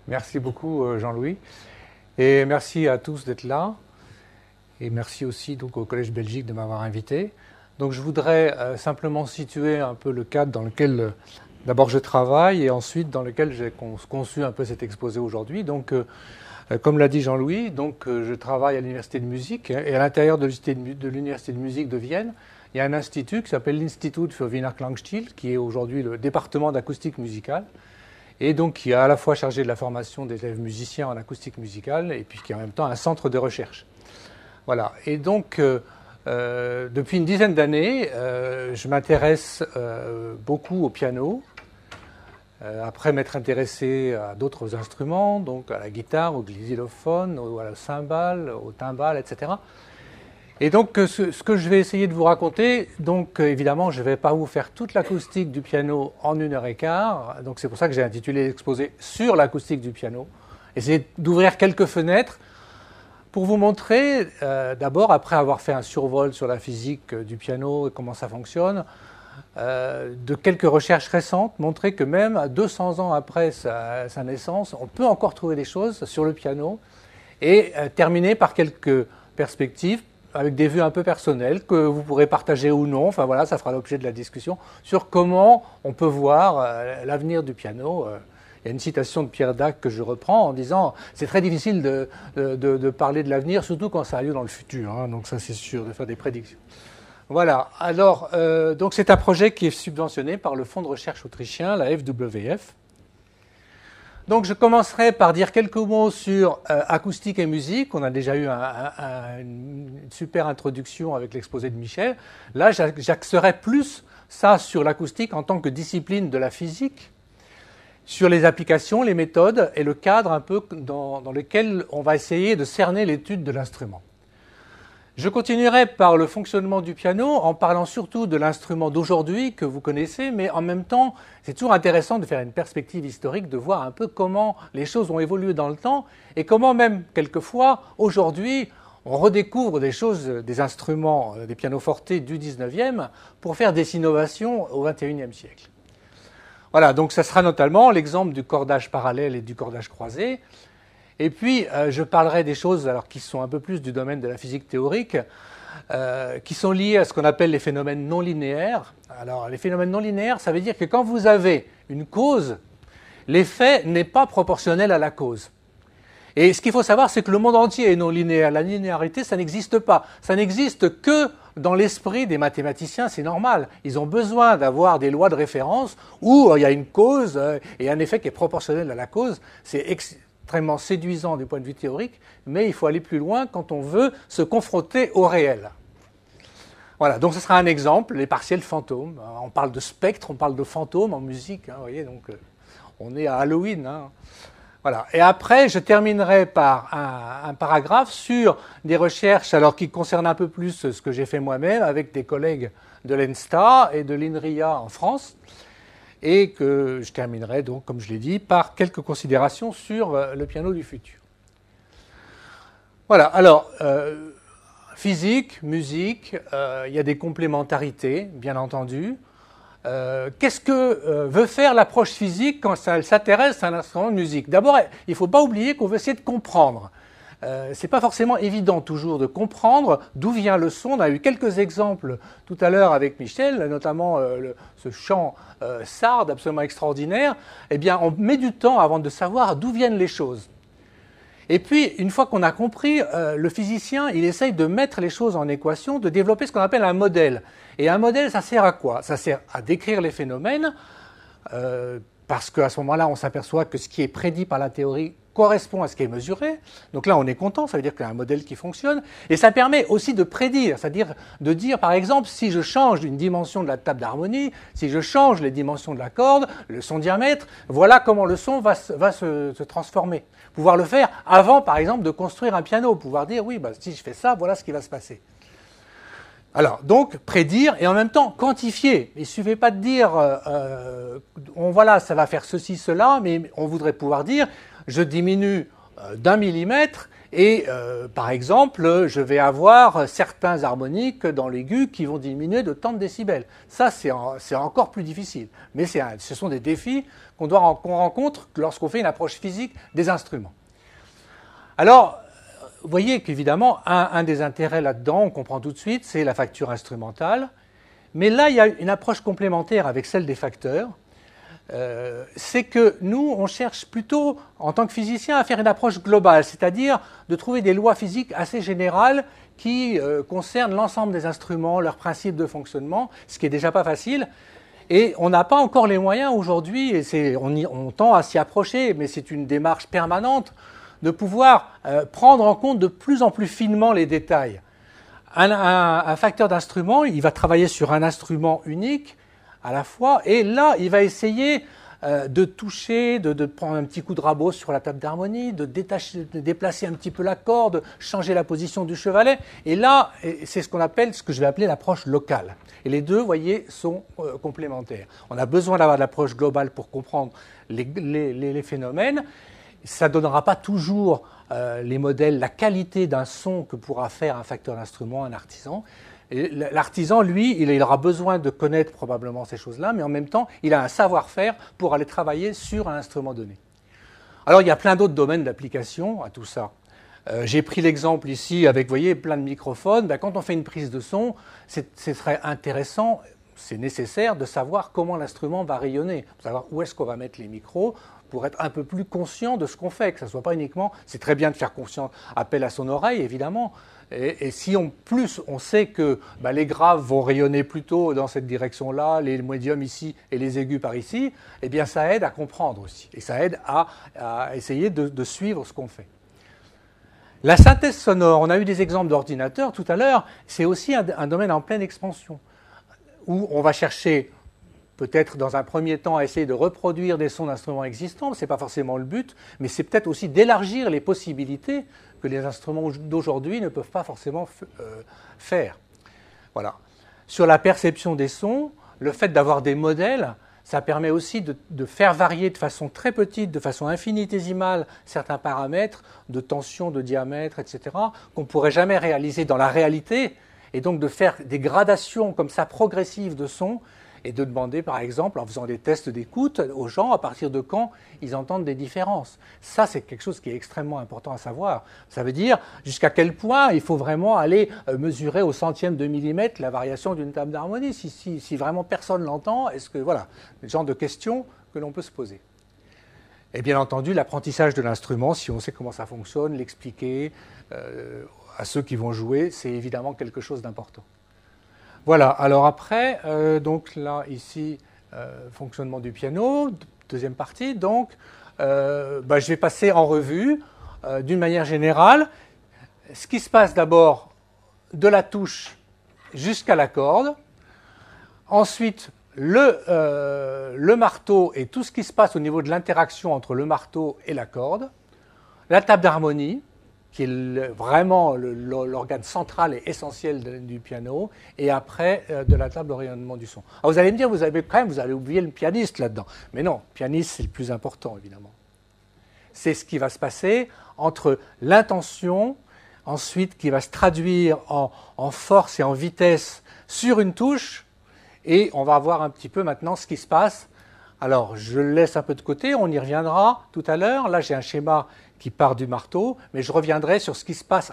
Merci beaucoup Jean-Louis et merci à tous d'être là et merci aussi donc au Collège Belgique de m'avoir invité. Donc je voudrais simplement situer un peu le cadre dans lequel d'abord je travaille et ensuite dans lequel j'ai conçu un peu cet exposé aujourd'hui. Donc comme l'a dit Jean-Louis, donc je travaille à l'Université de musique et à l'intérieur de l'Université de musique de Vienne, il y a un institut qui s'appelle l'Institut für Wiener Klangstil qui est aujourd'hui le département d'acoustique musicale. Et donc qui est à la fois chargé de la formation des élèves musiciens en acoustique musicale et puis qui est en même temps un centre de recherche. Voilà. Et donc, depuis une dizaine d'années, je m'intéresse beaucoup au piano, après m'être intéressé à d'autres instruments, donc à la guitare, au xylophone, à la cymbale, au timbale, etc. Et donc, ce que je vais essayer de vous raconter, donc évidemment, je ne vais pas vous faire toute l'acoustique du piano en 1 h 15. Donc, c'est pour ça que j'ai intitulé l'exposé sur l'acoustique du piano. Essayer d'ouvrir quelques fenêtres pour vous montrer, d'abord, après avoir fait un survol sur la physique du piano et comment ça fonctionne, de quelques recherches récentes, montrer que même à 200 ans après sa naissance, on peut encore trouver des choses sur le piano et terminer par quelques perspectives avec des vues un peu personnelles que vous pourrez partager ou non. Enfin voilà, ça fera l'objet de la discussion sur comment on peut voir l'avenir du piano. Il y a une citation de Pierre Dac que je reprends en disant « C'est très difficile de parler de l'avenir, surtout quand ça a lieu dans le futur. Hein, donc ça, c'est sûr, de faire des prédictions. » Voilà. Alors, donc c'est un projet qui est subventionné par le fonds de recherche autrichien, la FWF. Donc je commencerai par dire quelques mots sur acoustique et musique. On a déjà eu une super introduction avec l'exposé de Michel. Là, j'axerai plus ça sur l'acoustique en tant que discipline de la physique, sur les applications, les méthodes et le cadre un peu dans lequel on va essayer de cerner l'étude de l'instrument. Je continuerai par le fonctionnement du piano en parlant surtout de l'instrument d'aujourd'hui que vous connaissez, mais en même temps, c'est toujours intéressant de faire une perspective historique, de voir un peu comment les choses ont évolué dans le temps et comment même, quelquefois, aujourd'hui, on redécouvre des choses, des instruments, des pianofortes du 19e pour faire des innovations au 21e siècle. Voilà, donc ça sera notamment l'exemple du cordage parallèle et du cordage croisé. Et puis, je parlerai des choses alors, qui sont un peu plus du domaine de la physique théorique, qui sont liées à ce qu'on appelle les phénomènes non linéaires. Alors, les phénomènes non linéaires, ça veut dire que quand vous avez une cause, l'effet n'est pas proportionnel à la cause. Et ce qu'il faut savoir, c'est que le monde entier est non linéaire. La linéarité, ça n'existe pas. Ça n'existe que dans l'esprit des mathématiciens, c'est normal. Ils ont besoin d'avoir des lois de référence où il y a une cause et un effet qui est proportionnel à la cause. C'est extrêmement séduisant du point de vue théorique, mais il faut aller plus loin quand on veut se confronter au réel. Voilà, donc ce sera un exemple, les partiels fantômes. On parle de spectre, on parle de fantômes en musique, hein, vous voyez, donc on est à Halloween. Hein. Voilà. Et après, je terminerai par un paragraphe sur des recherches alors, qui concernent un peu plus ce que j'ai fait moi-même avec des collègues de l'ENSTA et de l'INRIA en France, et que je terminerai donc, comme je l'ai dit, par quelques considérations sur le piano du futur. Voilà, alors, physique, musique, il y a des complémentarités, bien entendu. Qu'est-ce que veut faire l'approche physique quand elle s'intéresse à un instrument de musique? D'abord, il ne faut pas oublier qu'on veut essayer de comprendre. Ce n'est pas forcément évident toujours de comprendre d'où vient le son. On a eu quelques exemples tout à l'heure avec Michel, notamment ce chant sarde absolument extraordinaire. Eh bien, on met du temps avant de savoir d'où viennent les choses. Et puis, une fois qu'on a compris, le physicien, il essaye de mettre les choses en équation, de développer ce qu'on appelle un modèle. Et un modèle, ça sert à quoi? Ça sert à décrire les phénomènes, parce qu'à ce moment-là, on s'aperçoit que ce qui est prédit par la théorie correspond à ce qui est mesuré. Donc là, on est content, ça veut dire qu'il y a un modèle qui fonctionne. Et ça permet aussi de prédire, c'est-à-dire de dire, par exemple, si je change une dimension de la table d'harmonie, si je change les dimensions de la corde, son diamètre, voilà comment le son va se transformer. Pouvoir le faire avant, par exemple, de construire un piano. Pouvoir dire, oui, bah, si je fais ça, voilà ce qui va se passer. Alors, donc, prédire et en même temps quantifier. Il ne suffit pas de dire, voilà, ça va faire ceci, cela, mais on voudrait pouvoir dire, je diminue d'1 millimètre Et par exemple, je vais avoir certains harmoniques dans l'aigu qui vont diminuer de tant de décibels. Ça, c'est encore plus difficile. Mais ce sont des défis qu'on rencontre lorsqu'on fait une approche physique des instruments. Alors, vous voyez qu'évidemment, un des intérêts là-dedans, on comprend tout de suite, c'est la facture instrumentale. Mais là, il y a une approche complémentaire avec celle des facteurs. C'est que nous, on cherche plutôt, en tant que physicien, à faire une approche globale, c'est-à-dire de trouver des lois physiques assez générales qui concernent l'ensemble des instruments, leurs principes de fonctionnement, ce qui est déjà pas facile. Et on n'a pas encore les moyens aujourd'hui, et on tend à s'y approcher, mais c'est une démarche permanente, de pouvoir prendre en compte de plus en plus finement les détails. Un facteur d'instrument, il va travailler sur un instrument unique, à la fois, et là, il va essayer de toucher, de prendre un petit coup de rabot sur la table d'harmonie, de déplacer un petit peu la corde, changer la position du chevalet, et là, c'est ce que je vais appeler l'approche locale. Et les deux, vous voyez, sont complémentaires. On a besoin d'avoir de l'approche globale pour comprendre les phénomènes. Ça ne donnera pas toujours les modèles, la qualité d'un son que pourra faire un facteur d'instrument, un artisan. L'artisan, lui, il aura besoin de connaître probablement ces choses-là, mais en même temps, il a un savoir-faire pour aller travailler sur un instrument donné. Alors, il y a plein d'autres domaines d'application à tout ça. J'ai pris l'exemple ici avec, vous voyez, plein de microphones. Ben, quand on fait une prise de son, ce serait intéressant, c'est nécessaire de savoir comment l'instrument va rayonner, pour savoir où est-ce qu'on va mettre les micros, pour être un peu plus conscient de ce qu'on fait, que ça ne soit pas uniquement... C'est très bien de faire appel à son oreille, évidemment, et si on sait que les graves vont rayonner plutôt dans cette direction-là, les médiums ici et les aigus par ici, eh bien ça aide à comprendre aussi, et ça aide à essayer de suivre ce qu'on fait. La synthèse sonore, on a eu des exemples d'ordinateurs tout à l'heure, c'est aussi un domaine en pleine expansion, où on va chercher peut-être dans un premier temps à essayer de reproduire des sons d'instruments existants, ce n'est pas forcément le but, mais c'est peut-être aussi d'élargir les possibilités que les instruments d'aujourd'hui ne peuvent pas forcément faire. Voilà. Sur la perception des sons, le fait d'avoir des modèles, ça permet aussi de faire varier de façon très petite, de façon infinitésimale, certains paramètres de tension, de diamètre, etc., qu'on ne pourrait jamais réaliser dans la réalité, et donc de faire des gradations comme ça progressives de sons, et de demander, par exemple, en faisant des tests d'écoute aux gens, à partir de quand ils entendent des différences. Ça, c'est quelque chose qui est extrêmement important à savoir. Ça veut dire jusqu'à quel point il faut vraiment aller mesurer au centième de millimètre la variation d'une table d'harmonie. Si vraiment personne l'entend, est-ce que... Voilà, le genre de questions que l'on peut se poser. Et bien entendu, l'apprentissage de l'instrument, si on sait comment ça fonctionne, l'expliquer à ceux qui vont jouer, c'est évidemment quelque chose d'important. Voilà, alors après, donc là, ici, fonctionnement du piano, deuxième partie. Donc, je vais passer en revue, d'une manière générale, ce qui se passe d'abord de la touche jusqu'à la corde. Ensuite, le marteau et tout ce qui se passe au niveau de l'interaction entre le marteau et la corde. La table d'harmonie, qui est vraiment l'organe central et essentiel du piano, et après de la table de rayonnement du son. Alors vous allez me dire, vous allez oublier le pianiste là-dedans. Mais non, le pianiste, c'est le plus important, évidemment. C'est ce qui va se passer entre l'intention, ensuite qui va se traduire en force et en vitesse sur une touche, et on va voir un petit peu maintenant ce qui se passe. Alors, je le laisse un peu de côté, on y reviendra tout à l'heure. Là, j'ai un schéma qui part du marteau, mais je reviendrai sur ce qui se passe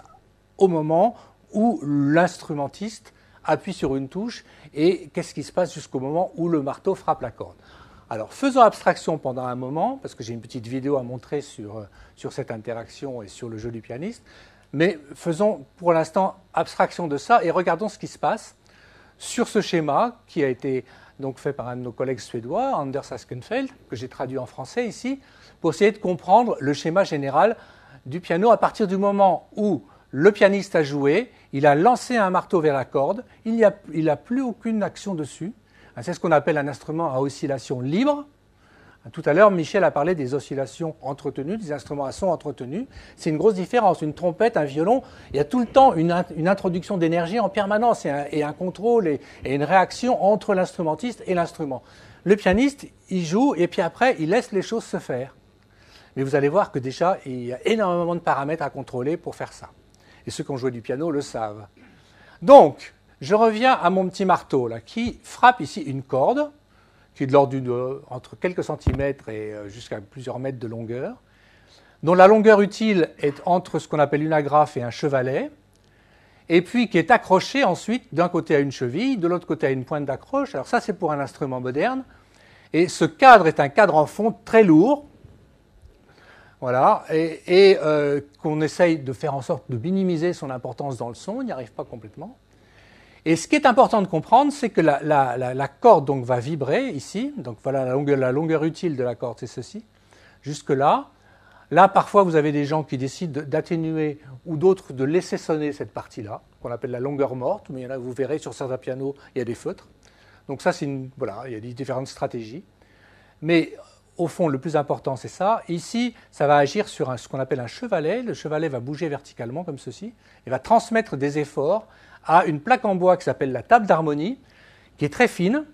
au moment où l'instrumentiste appuie sur une touche et qu'est-ce qui se passe jusqu'au moment où le marteau frappe la corde. Alors, faisons abstraction pendant un moment, parce que j'ai une petite vidéo à montrer sur cette interaction et sur le jeu du pianiste, mais faisons pour l'instant abstraction de ça et regardons ce qui se passe sur ce schéma qui a été donc fait par un de nos collègues suédois, Anders Askenfeld, que j'ai traduit en français ici, pour essayer de comprendre le schéma général du piano à partir du moment où le pianiste a joué, il a lancé un marteau vers la corde, il n'a plus aucune action dessus. C'est ce qu'on appelle un instrument à oscillation libre. Tout à l'heure, Michel a parlé des oscillations entretenues, des instruments à son entretenus. C'est une grosse différence. Une trompette, un violon, il y a tout le temps une introduction d'énergie en permanence et un contrôle et une réaction entre l'instrumentiste et l'instrument. Le pianiste, il joue et puis après, il laisse les choses se faire. Mais vous allez voir que déjà, il y a énormément de paramètres à contrôler pour faire ça. Et ceux qui ont joué du piano le savent. Donc, je reviens à mon petit marteau, là, qui frappe ici une corde, qui est de l'ordre entre quelques centimètres et jusqu'à plusieurs mètres de longueur, dont la longueur utile est entre ce qu'on appelle une agrafe et un chevalet, et puis qui est accroché ensuite d'un côté à une cheville, de l'autre côté à une pointe d'accroche. Alors ça, c'est pour un instrument moderne. Et ce cadre est un cadre en fond très lourd, voilà, et qu'on essaye de faire en sorte de minimiser son importance dans le son. On n'y arrive pas complètement. Et ce qui est important de comprendre, c'est que la corde donc, va vibrer ici. Donc voilà, la longueur utile de la corde, c'est ceci, jusque-là. Là, parfois, vous avez des gens qui décident d'atténuer ou d'autres de laisser sonner cette partie-là, qu'on appelle la longueur morte, mais là, vous verrez sur certains pianos, il y a des feutres. Donc ça, voilà, il y a des différentes stratégies. Mais au fond, le plus important, c'est ça. Ici, ça va agir sur ce qu'on appelle un chevalet. Le chevalet va bouger verticalement comme ceci et va transmettre des efforts à une plaque en bois qui s'appelle la table d'harmonie, qui est très fine.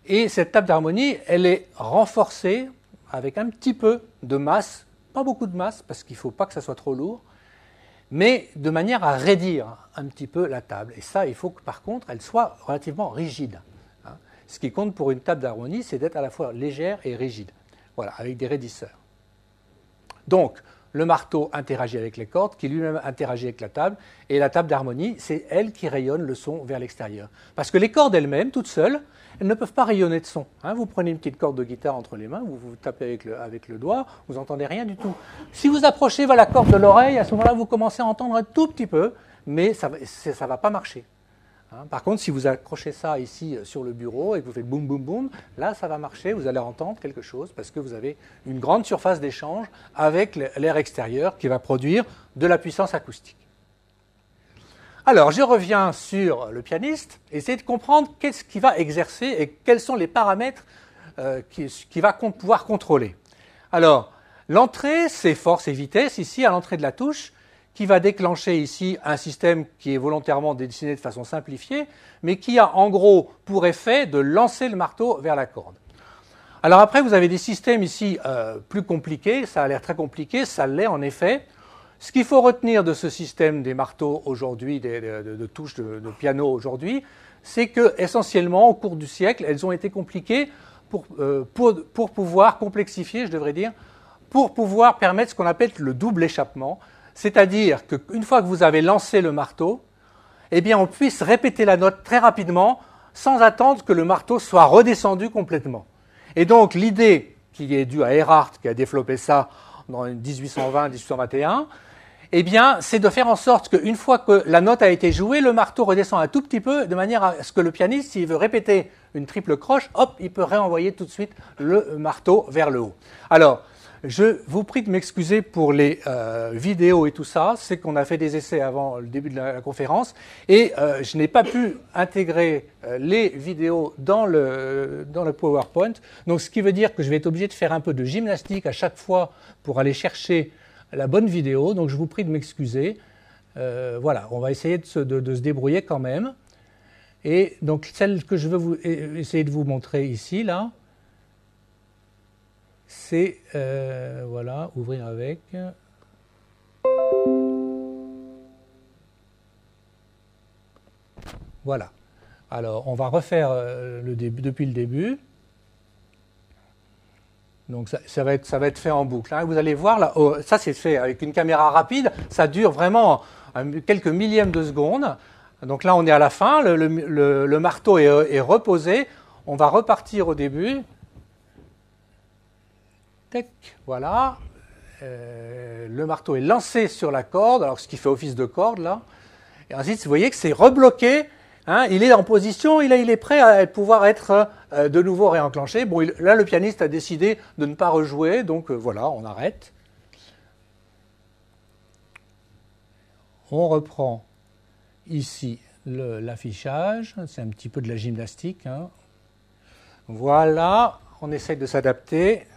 Et cette table d'harmonie, elle est renforcée avec un petit peu de masse, pas beaucoup de masse, parce qu'il ne faut pas que ça soit trop lourd, mais de manière à raidir un petit peu la table. Et ça, il faut que par contre, elle soit relativement rigide. Ce qui compte pour une table d'harmonie, c'est d'être à la fois légère et rigide, voilà, avec des raidisseurs. Donc, le marteau interagit avec les cordes, qui lui-même interagit avec la table, et la table d'harmonie, c'est elle qui rayonne le son vers l'extérieur. Parce que les cordes elles-mêmes, toutes seules, elles ne peuvent pas rayonner de son. Vous prenez une petite corde de guitare entre les mains, vous tapez avec le doigt, vous n'entendez rien du tout. Si vous approchez la corde de l'oreille, à ce moment-là, vous commencez à entendre un tout petit peu, mais ça ne va pas marcher. Par contre, si vous accrochez ça ici sur le bureau et que vous faites boum, boum, boum, là, ça va marcher, vous allez entendre quelque chose parce que vous avez une grande surface d'échange avec l'air extérieur qui va produire de la puissance acoustique. Alors, je reviens sur le pianiste, essayer de comprendre qu'est-ce qu'il va exercer et quels sont les paramètres qu'il va pouvoir contrôler. Alors, l'entrée, c'est force et vitesse, ici, à l'entrée de la touche, qui va déclencher ici un système qui est volontairement dessiné de façon simplifiée, mais qui a en gros pour effet de lancer le marteau vers la corde. Alors après, vous avez des systèmes ici plus compliqués, ça a l'air très compliqué, ça l'est en effet. Ce qu'il faut retenir de ce système des marteaux aujourd'hui, de touches de piano aujourd'hui, c'est que essentiellement au cours du siècle, elles ont été compliquées pour pouvoir complexifier, je devrais dire, pour pouvoir permettre ce qu'on appelle le double échappement. C'est-à-dire qu'une fois que vous avez lancé le marteau, eh bien on puisse répéter la note très rapidement sans attendre que le marteau soit redescendu complètement. Et donc l'idée qui est due à Erhardt, qui a développé ça dans 1820-1821, eh bien c'est de faire en sorte qu'une fois que la note a été jouée, le marteau redescend un tout petit peu de manière à ce que le pianiste, s'il veut répéter une triple croche, hop, il peut réenvoyer tout de suite le marteau vers le haut. Alors, je vous prie de m'excuser pour les vidéos et tout ça, c'est qu'on a fait des essais avant le début de la conférence et je n'ai pas pu intégrer les vidéos dans le PowerPoint, donc ce qui veut dire que je vais être obligé de faire un peu de gymnastique à chaque fois pour aller chercher la bonne vidéo, donc je vous prie de m'excuser. Voilà, on va essayer de se débrouiller quand même. Et donc celle que je veux essayer de vous montrer ici, là, c'est, voilà, ouvrir avec. Voilà. Alors, on va refaire depuis le début. Donc, ça va être fait en boucle. Vous allez voir, là, ça c'est fait avec une caméra rapide. Ça dure vraiment quelques millièmes de seconde. Donc là, on est à la fin. Le marteau est reposé. On va repartir au début. Voilà, le marteau est lancé sur la corde, alors ce qui fait office de corde là, et ensuite vous voyez que c'est rebloqué, il est en position, il est prêt à pouvoir être de nouveau réenclenché. Bon, là le pianiste a décidé de ne pas rejouer, donc voilà, on arrête. On reprend ici l'affichage, c'est un petit peu de la gymnastique. Voilà, on essaye de s'adapter.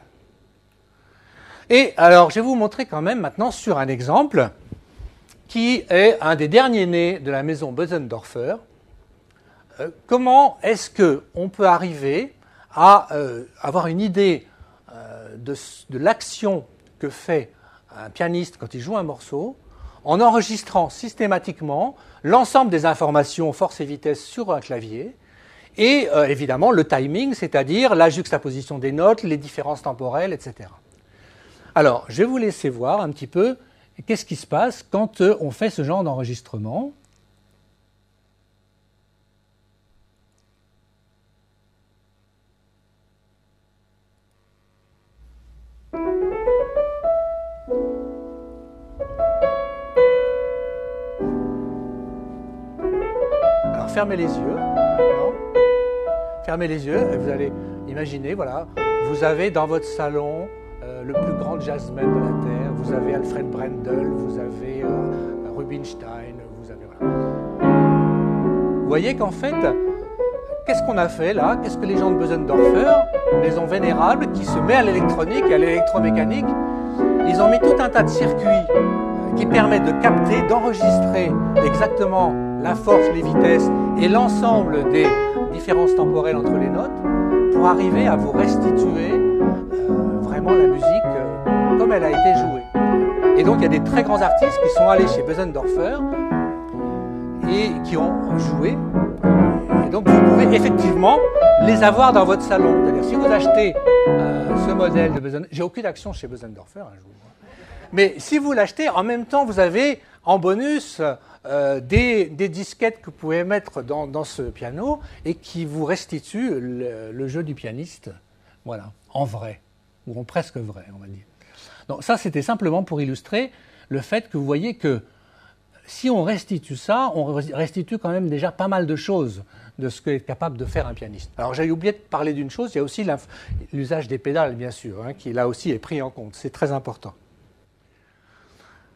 Et alors, je vais vous montrer quand même maintenant sur un exemple qui est un des derniers nés de la maison Bösendorfer. Comment est-ce qu'on peut arriver à avoir une idée de l'action que fait un pianiste quand il joue un morceau, en enregistrant systématiquement l'ensemble des informations force et vitesse sur un clavier, et évidemment le timing, c'est-à-dire la juxtaposition des notes, les différences temporelles, etc. Alors, je vais vous laisser voir un petit peu qu'est-ce qui se passe quand on fait ce genre d'enregistrement. Alors, fermez les yeux. Maintenant. Fermez les yeux et vous allez imaginer, voilà, vous avez dans votre salon le plus grand jazzman de la Terre, vous avez Alfred Brendel, vous avez Rubinstein, vous avez... Voilà. Vous voyez qu'en fait, qu'est-ce qu'on a fait là? Qu'est-ce que les gens de Bösendorfer, une maison vénérable qui se met à l'électronique et à l'électromécanique, ils ont mis tout un tas de circuits qui permettent de capter, d'enregistrer exactement la force, les vitesses et l'ensemble des différences temporelles entre les notes pour arriver à vous restituer vraiment la musique comme elle a été jouée. Et donc il y a des très grands artistes qui sont allés chez Bösendorfer et qui ont joué. Et donc vous pouvez effectivement les avoir dans votre salon. C'est-à-dire si vous achetez ce modèle de Bösendorfer, j'ai aucune action chez Bösendorfer, hein, je vous vois. Mais si vous l'achetez, en même temps vous avez en bonus des disquettes que vous pouvez mettre dans ce piano et qui vous restituent le jeu du pianiste, voilà, en vrai, ou en presque vrai, on va dire. Donc ça, c'était simplement pour illustrer le fait que vous voyez que si on restitue ça, on restitue quand même déjà pas mal de choses de ce qu'est capable de faire un pianiste. Alors j'avais oublié de parler d'une chose, il y a aussi l'usage des pédales, bien sûr, hein, qui là aussi est pris en compte, c'est très important.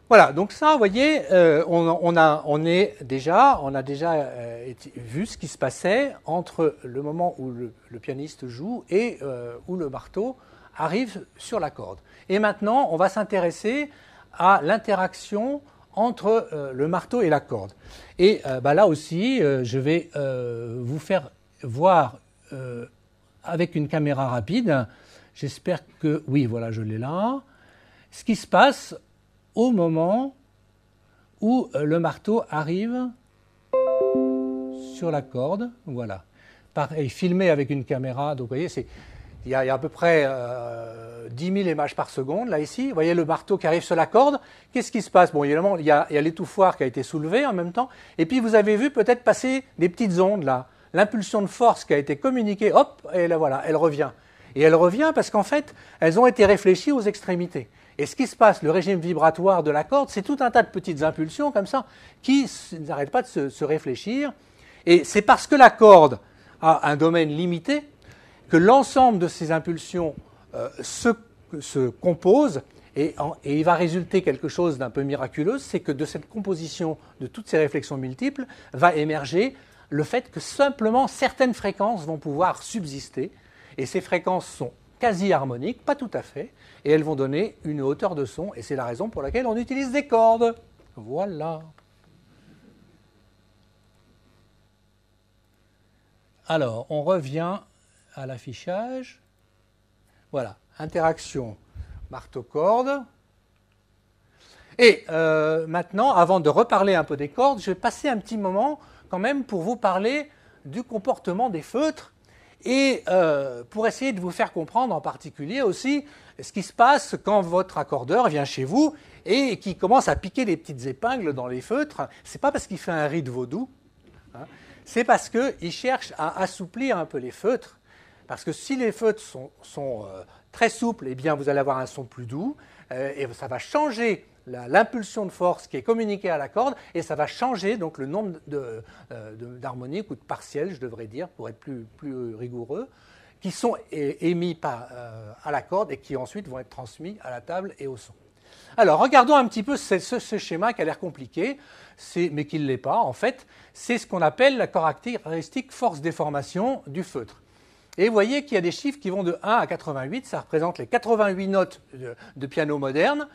Voilà, donc ça, vous voyez, on a déjà vu ce qui se passait entre le moment où le pianiste joue et où le marteau arrive sur la corde. Et maintenant, on va s'intéresser à l'interaction entre le marteau et la corde. Et là aussi, je vais vous faire voir avec une caméra rapide, j'espère que, oui, voilà, je l'ai là, ce qui se passe au moment où le marteau arrive sur la corde, voilà. Pareil, filmé avec une caméra, donc vous voyez, il y a à peu près 10 000 images par seconde, là ici. Vous voyez le marteau qui arrive sur la corde. Qu'est-ce qui se passe? Bon, évidemment, il y a l'étouffoir qui a été soulevé en même temps. Et puis, vous avez vu peut-être passer des petites ondes, là. L'impulsion de force qui a été communiquée, hop, et là, voilà, elle revient. Et elle revient parce qu'en fait, elles ont été réfléchies aux extrémités. Et ce qui se passe, le régime vibratoire de la corde, c'est tout un tas de petites impulsions comme ça qui n'arrêtent pas de se réfléchir. Et c'est parce que la corde a un domaine limité que l'ensemble de ces impulsions se compose et il va résulter quelque chose d'un peu miraculeux, c'est que de cette composition de toutes ces réflexions multiples va émerger le fait que simplement certaines fréquences vont pouvoir subsister et ces fréquences sont quasi harmoniques, pas tout à fait, et elles vont donner une hauteur de son, et c'est la raison pour laquelle on utilise des cordes. Voilà. Alors, on revient à l'affichage. Voilà, interaction marteau-corde. Et maintenant, avant de reparler un peu des cordes, je vais passer un petit moment quand même pour vous parler du comportement des feutres et pour essayer de vous faire comprendre en particulier aussi ce qui se passe quand votre accordeur vient chez vous et qui commence à piquer des petites épingles dans les feutres. Ce n'est pas parce qu'il fait un rite vaudou, hein, c'est parce qu'il cherche à assouplir un peu les feutres. Parce que si les feutres sont très souples, eh bien vous allez avoir un son plus doux et ça va changer l'impulsion de force qui est communiquée à la corde et ça va changer donc le nombre d'harmoniques ou de partiels, je devrais dire, pour être plus rigoureux, qui sont émis à la corde et qui ensuite vont être transmis à la table et au son. Alors, regardons un petit peu ce schéma qui a l'air compliqué, mais qui ne l'est pas. En fait, c'est ce qu'on appelle la caractéristique force-déformation du feutre. Et vous voyez qu'il y a des chiffres qui vont de 1 à 88, ça représente les 88 notes de piano moderne.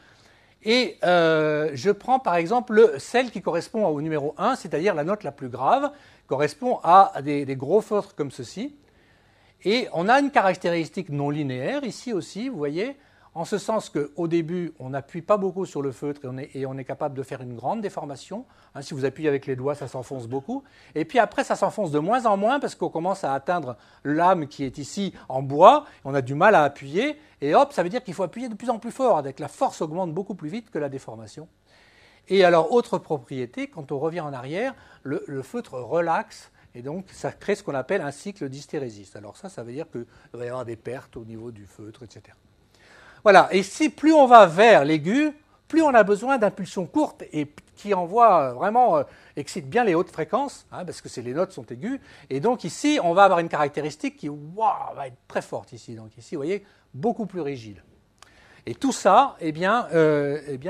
Et je prends par exemple celle qui correspond au numéro 1, c'est-à-dire la note la plus grave, correspond à des gros feutres comme ceci. Et on a une caractéristique non linéaire ici aussi, vous voyez. en ce sens qu'au début, on n'appuie pas beaucoup sur le feutre et on est capable de faire une grande déformation. Hein, si vous appuyez avec les doigts, ça s'enfonce beaucoup. Et puis après, ça s'enfonce de moins en moins parce qu'on commence à atteindre l'âme qui est ici en bois. On a du mal à appuyer. Et hop, ça veut dire qu'il faut appuyer de plus en plus fort. Avec la force augmente beaucoup plus vite que la déformation. Et alors, autre propriété, quand on revient en arrière, le feutre relaxe. Et donc, ça crée ce qu'on appelle un cycle d'hystérésis. Alors ça veut dire qu'il va y avoir des pertes au niveau du feutre, etc. Voilà, et si plus on va vers l'aigu, plus on a besoin d'impulsions courtes et qui envoient vraiment, excitent bien les hautes fréquences, hein, parce que les notes sont aiguës. Et donc ici, on va avoir une caractéristique qui va être très forte ici. Donc ici, vous voyez, beaucoup plus rigide. Et tout ça,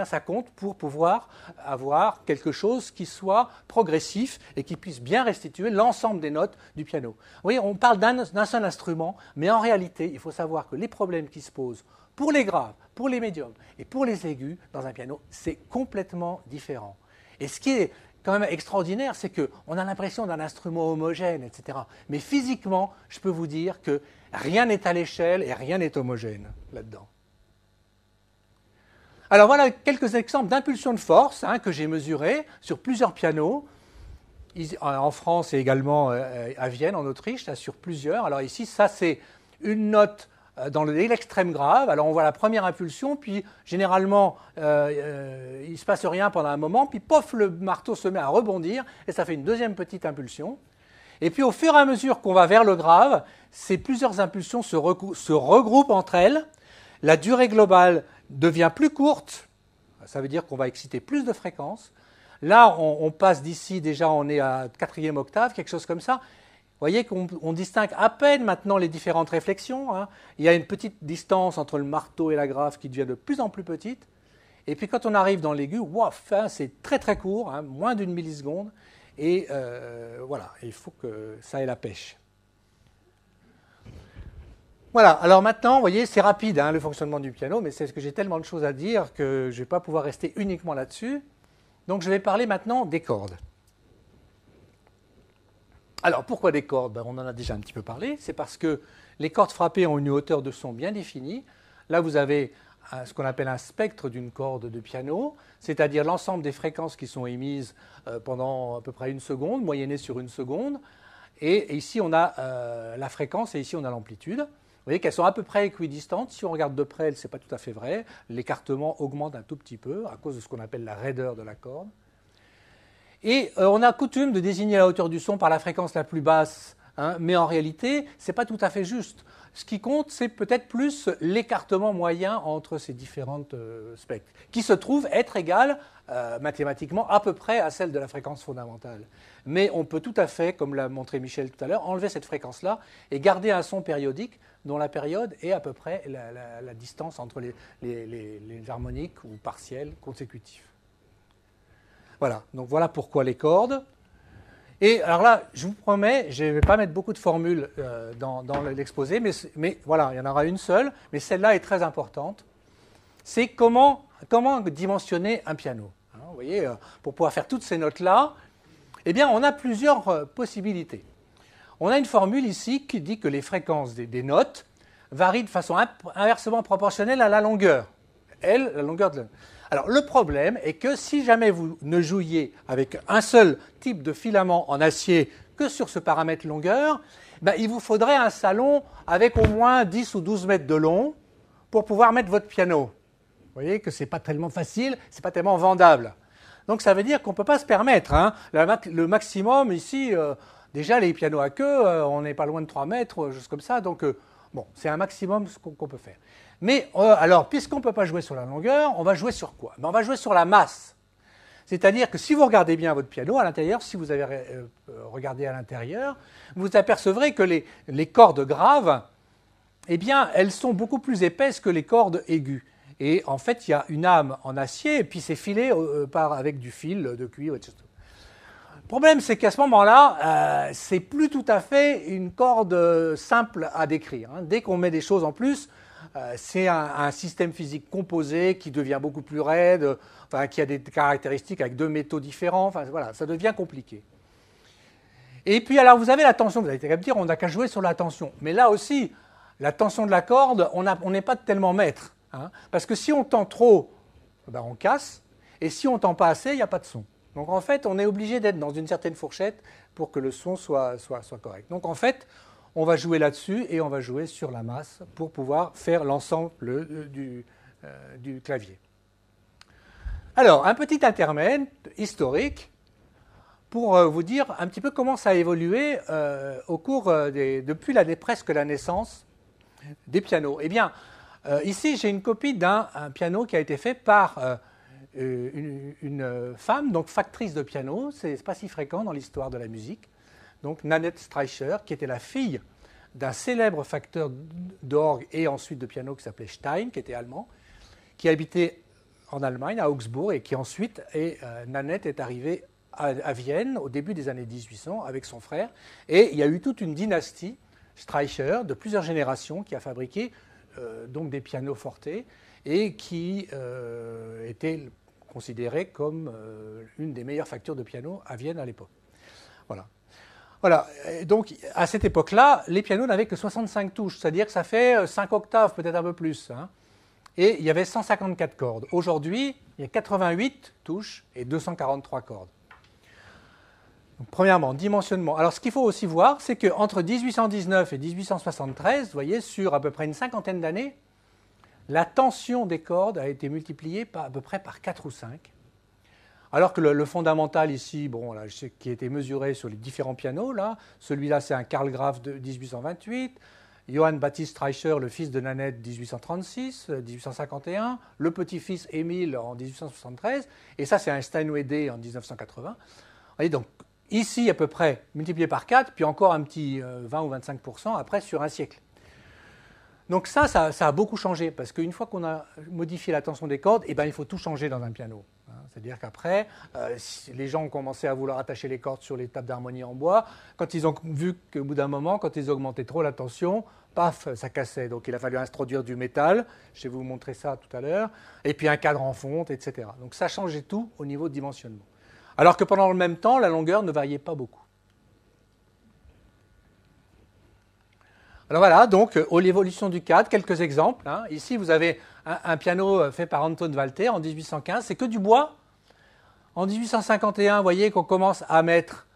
ça compte pour pouvoir avoir quelque chose qui soit progressif et qui puisse bien restituer l'ensemble des notes du piano. Vous voyez, on parle d'un seul instrument, mais en réalité, il faut savoir que les problèmes qui se posent pour les graves, pour les médiums et pour les aigus dans un piano, c'est complètement différent. Et ce qui est quand même extraordinaire, c'est qu'on a l'impression d'un instrument homogène, etc. Mais physiquement, je peux vous dire que rien n'est à l'échelle et rien n'est homogène là-dedans. Alors voilà quelques exemples d'impulsions de force que j'ai mesurées sur plusieurs pianos, en France et également à Vienne, en Autriche, là, sur plusieurs. Alors ici, ça c'est une note dans l'extrême grave. Alors on voit la première impulsion, puis généralement il ne se passe rien pendant un moment, puis pof, le marteau se met à rebondir et ça fait une deuxième petite impulsion. Et puis au fur et à mesure qu'on va vers le grave, ces plusieurs impulsions se regroupent entre elles. La durée globale devient plus courte, ça veut dire qu'on va exciter plus de fréquences. Là, on passe d'ici, déjà on est à 4e octave, quelque chose comme ça. Vous voyez qu'on distingue à peine maintenant les différentes réflexions. Hein. Il y a une petite distance entre le marteau et la grave qui devient de plus en plus petite. Et puis quand on arrive dans l'aigu, c'est très très court, hein, moins d'une milliseconde. Et voilà, il faut que ça ait la pêche. Voilà, alors maintenant, vous voyez, c'est rapide le fonctionnement du piano, mais c'est que j'ai tellement de choses à dire que je ne vais pas pouvoir rester uniquement là-dessus. Donc je vais parler maintenant des cordes. Alors pourquoi des cordes? On en a déjà un petit peu parlé. C'est parce que les cordes frappées ont une hauteur de son bien définie. Là, vous avez ce qu'on appelle un spectre d'une corde de piano, c'est-à-dire l'ensemble des fréquences qui sont émises pendant à peu près une seconde, moyennées sur une seconde. Et ici, on a la fréquence et ici, on a l'amplitude. Vous voyez qu'elles sont à peu près équidistantes. Si on regarde de près, ce n'est pas tout à fait vrai. L'écartement augmente un tout petit peu à cause de ce qu'on appelle la raideur de la corde. Et on a coutume de désigner la hauteur du son par la fréquence la plus basse, mais en réalité, ce n'est pas tout à fait juste. Ce qui compte, c'est peut-être plus l'écartement moyen entre ces différentes spectres, qui se trouve être égal mathématiquement à peu près à celle de la fréquence fondamentale. Mais on peut tout à fait, comme l'a montré Michel tout à l'heure, enlever cette fréquence-là et garder un son périodique dont la période est à peu près la distance entre les harmoniques ou partiels consécutifs. Voilà, donc voilà pourquoi les cordes. Et alors là, je vous promets, je ne vais pas mettre beaucoup de formules dans l'exposé, mais voilà, il y en aura une seule, mais celle-là est très importante. C'est comment dimensionner un piano. Vous voyez, pour pouvoir faire toutes ces notes-là, eh bien, on a plusieurs possibilités. On a une formule ici qui dit que les fréquences des notes varient de façon inversement proportionnelle à la longueur. La longueur de la... Alors, le problème est que si jamais vous ne jouiez avec un seul type de filament en acier que sur ce paramètre longueur, il vous faudrait un salon avec au moins 10 ou 12 mètres de long pour pouvoir mettre votre piano. Vous voyez que ce n'est pas tellement facile, ce n'est pas tellement vendable. Donc, ça veut dire qu'on ne peut pas se permettre. Le maximum ici, déjà les pianos à queue, on n'est pas loin de 3 mètres, juste comme ça. Donc, c'est un maximum ce qu'on peut faire. Mais alors, puisqu'on ne peut pas jouer sur la longueur, on va jouer sur quoi? On va jouer sur la masse. C'est-à-dire que si vous regardez bien votre piano à l'intérieur, si vous avez regardé à l'intérieur, vous apercevrez que les cordes graves, eh bien, elles sont beaucoup plus épaisses que les cordes aiguës. Et en fait, il y a une âme en acier et puis c'est filé avec du fil de cuivre, etc. Le problème, c'est qu'à ce moment-là, c'est plus tout à fait une corde simple à décrire. Dès qu'on met des choses en plus, c'est un système physique composé qui devient beaucoup plus raide, qui a des caractéristiques avec deux métaux différents. Voilà, ça devient compliqué. Et puis, alors, vous avez la tension. Vous avez qu'à me dire, on n'a qu'à jouer sur la tension. Mais là aussi, la tension de la corde, on n'est pas tellement maître. hein, parce que si on tend trop, ben on casse, et si on tend pas assez, il n'y a pas de son. Donc en fait, on est obligé d'être dans une certaine fourchette pour que le son soit correct. Donc en fait, on va jouer là-dessus et on va jouer sur la masse pour pouvoir faire l'ensemble du clavier. Alors, un petit intermède historique pour vous dire un petit peu comment ça a évolué au cours depuis presque la naissance des pianos. Eh bien, ici, j'ai une copie d'un piano qui a été fait par une femme, donc factrice de piano. C'est pas si fréquent dans l'histoire de la musique. Donc, Nanette Streicher, qui était la fille d'un célèbre facteur d'orgue et ensuite de piano qui s'appelait Stein, qui était allemand, qui habitait en Allemagne, à Augsbourg, et qui ensuite, Nanette est arrivée à Vienne au début des années 1800 avec son frère. Et il y a eu toute une dynastie Streicher de plusieurs générations qui a fabriqué donc des pianos forte et qui était considérée comme une des meilleures factures de piano à Vienne à l'époque. Voilà. Voilà. Et donc, à cette époque-là, les pianos n'avaient que 65 touches, c'est-à-dire que ça fait 5 octaves, peut-être un peu plus. Hein. Et il y avait 154 cordes. Aujourd'hui, il y a 88 touches et 243 cordes. Donc, premièrement, dimensionnement. Alors, ce qu'il faut aussi voir, c'est qu'entre 1819 et 1873, vous voyez, sur à peu près une cinquantaine d'années, la tension des cordes a été multipliée à peu près par 4 ou 5. Alors que le fondamental ici, bon, là, qui a été mesuré sur les différents pianos, là, celui-là, c'est un Karl Graf de 1828, Johann Baptist Streicher, le fils de Nanette, 1836, 1851, le petit-fils Émile en 1873, et ça, c'est un Steinway D en 1980. Vous voyez, donc, ici, à peu près, multiplié par 4, puis encore un petit 20 ou 25% après sur un siècle. Donc ça a beaucoup changé, parce qu'une fois qu'on a modifié la tension des cordes, eh ben, il faut tout changer dans un piano. C'est-à-dire qu'après, les gens ont commencé à vouloir attacher les cordes sur les tables d'harmonie en bois. Quand ils ont vu qu'au bout d'un moment, quand ils augmentaient trop la tension, paf, ça cassait. Donc il a fallu introduire du métal, je vais vous montrer ça tout à l'heure, et puis un cadre en fonte, etc. Donc ça changeait tout au niveau de dimensionnement. Alors que pendant le même temps, la longueur ne variait pas beaucoup. Alors voilà, donc l'évolution du cadre, quelques exemples. Hein. Ici, vous avez un piano fait par Anton Walter en 1815, c'est que du bois. En 1851, vous voyez qu'on commence à mettre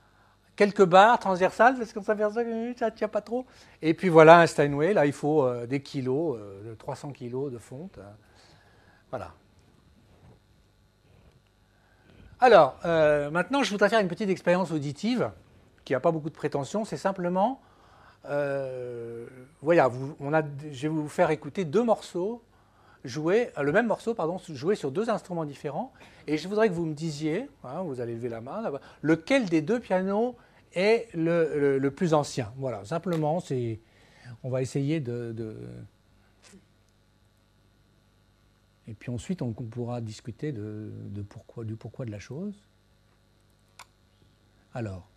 quelques barres transversales, parce qu'on s'aperçoit que ça ne tient pas trop. Et puis voilà un Steinway, là il faut des kilos, 300 kilos de fonte. Voilà. Alors, maintenant je voudrais faire une petite expérience auditive, qui n'a pas beaucoup de prétention, c'est simplement... voilà, je vais vous faire écouter deux morceaux, le même morceau, pardon, joué sur deux instruments différents, et je voudrais que vous me disiez, hein, vous allez lever la main, là-bas, lequel des deux pianos est le plus ancien. Voilà, simplement, on va essayer et puis ensuite, on pourra discuter du pourquoi de la chose. Alors.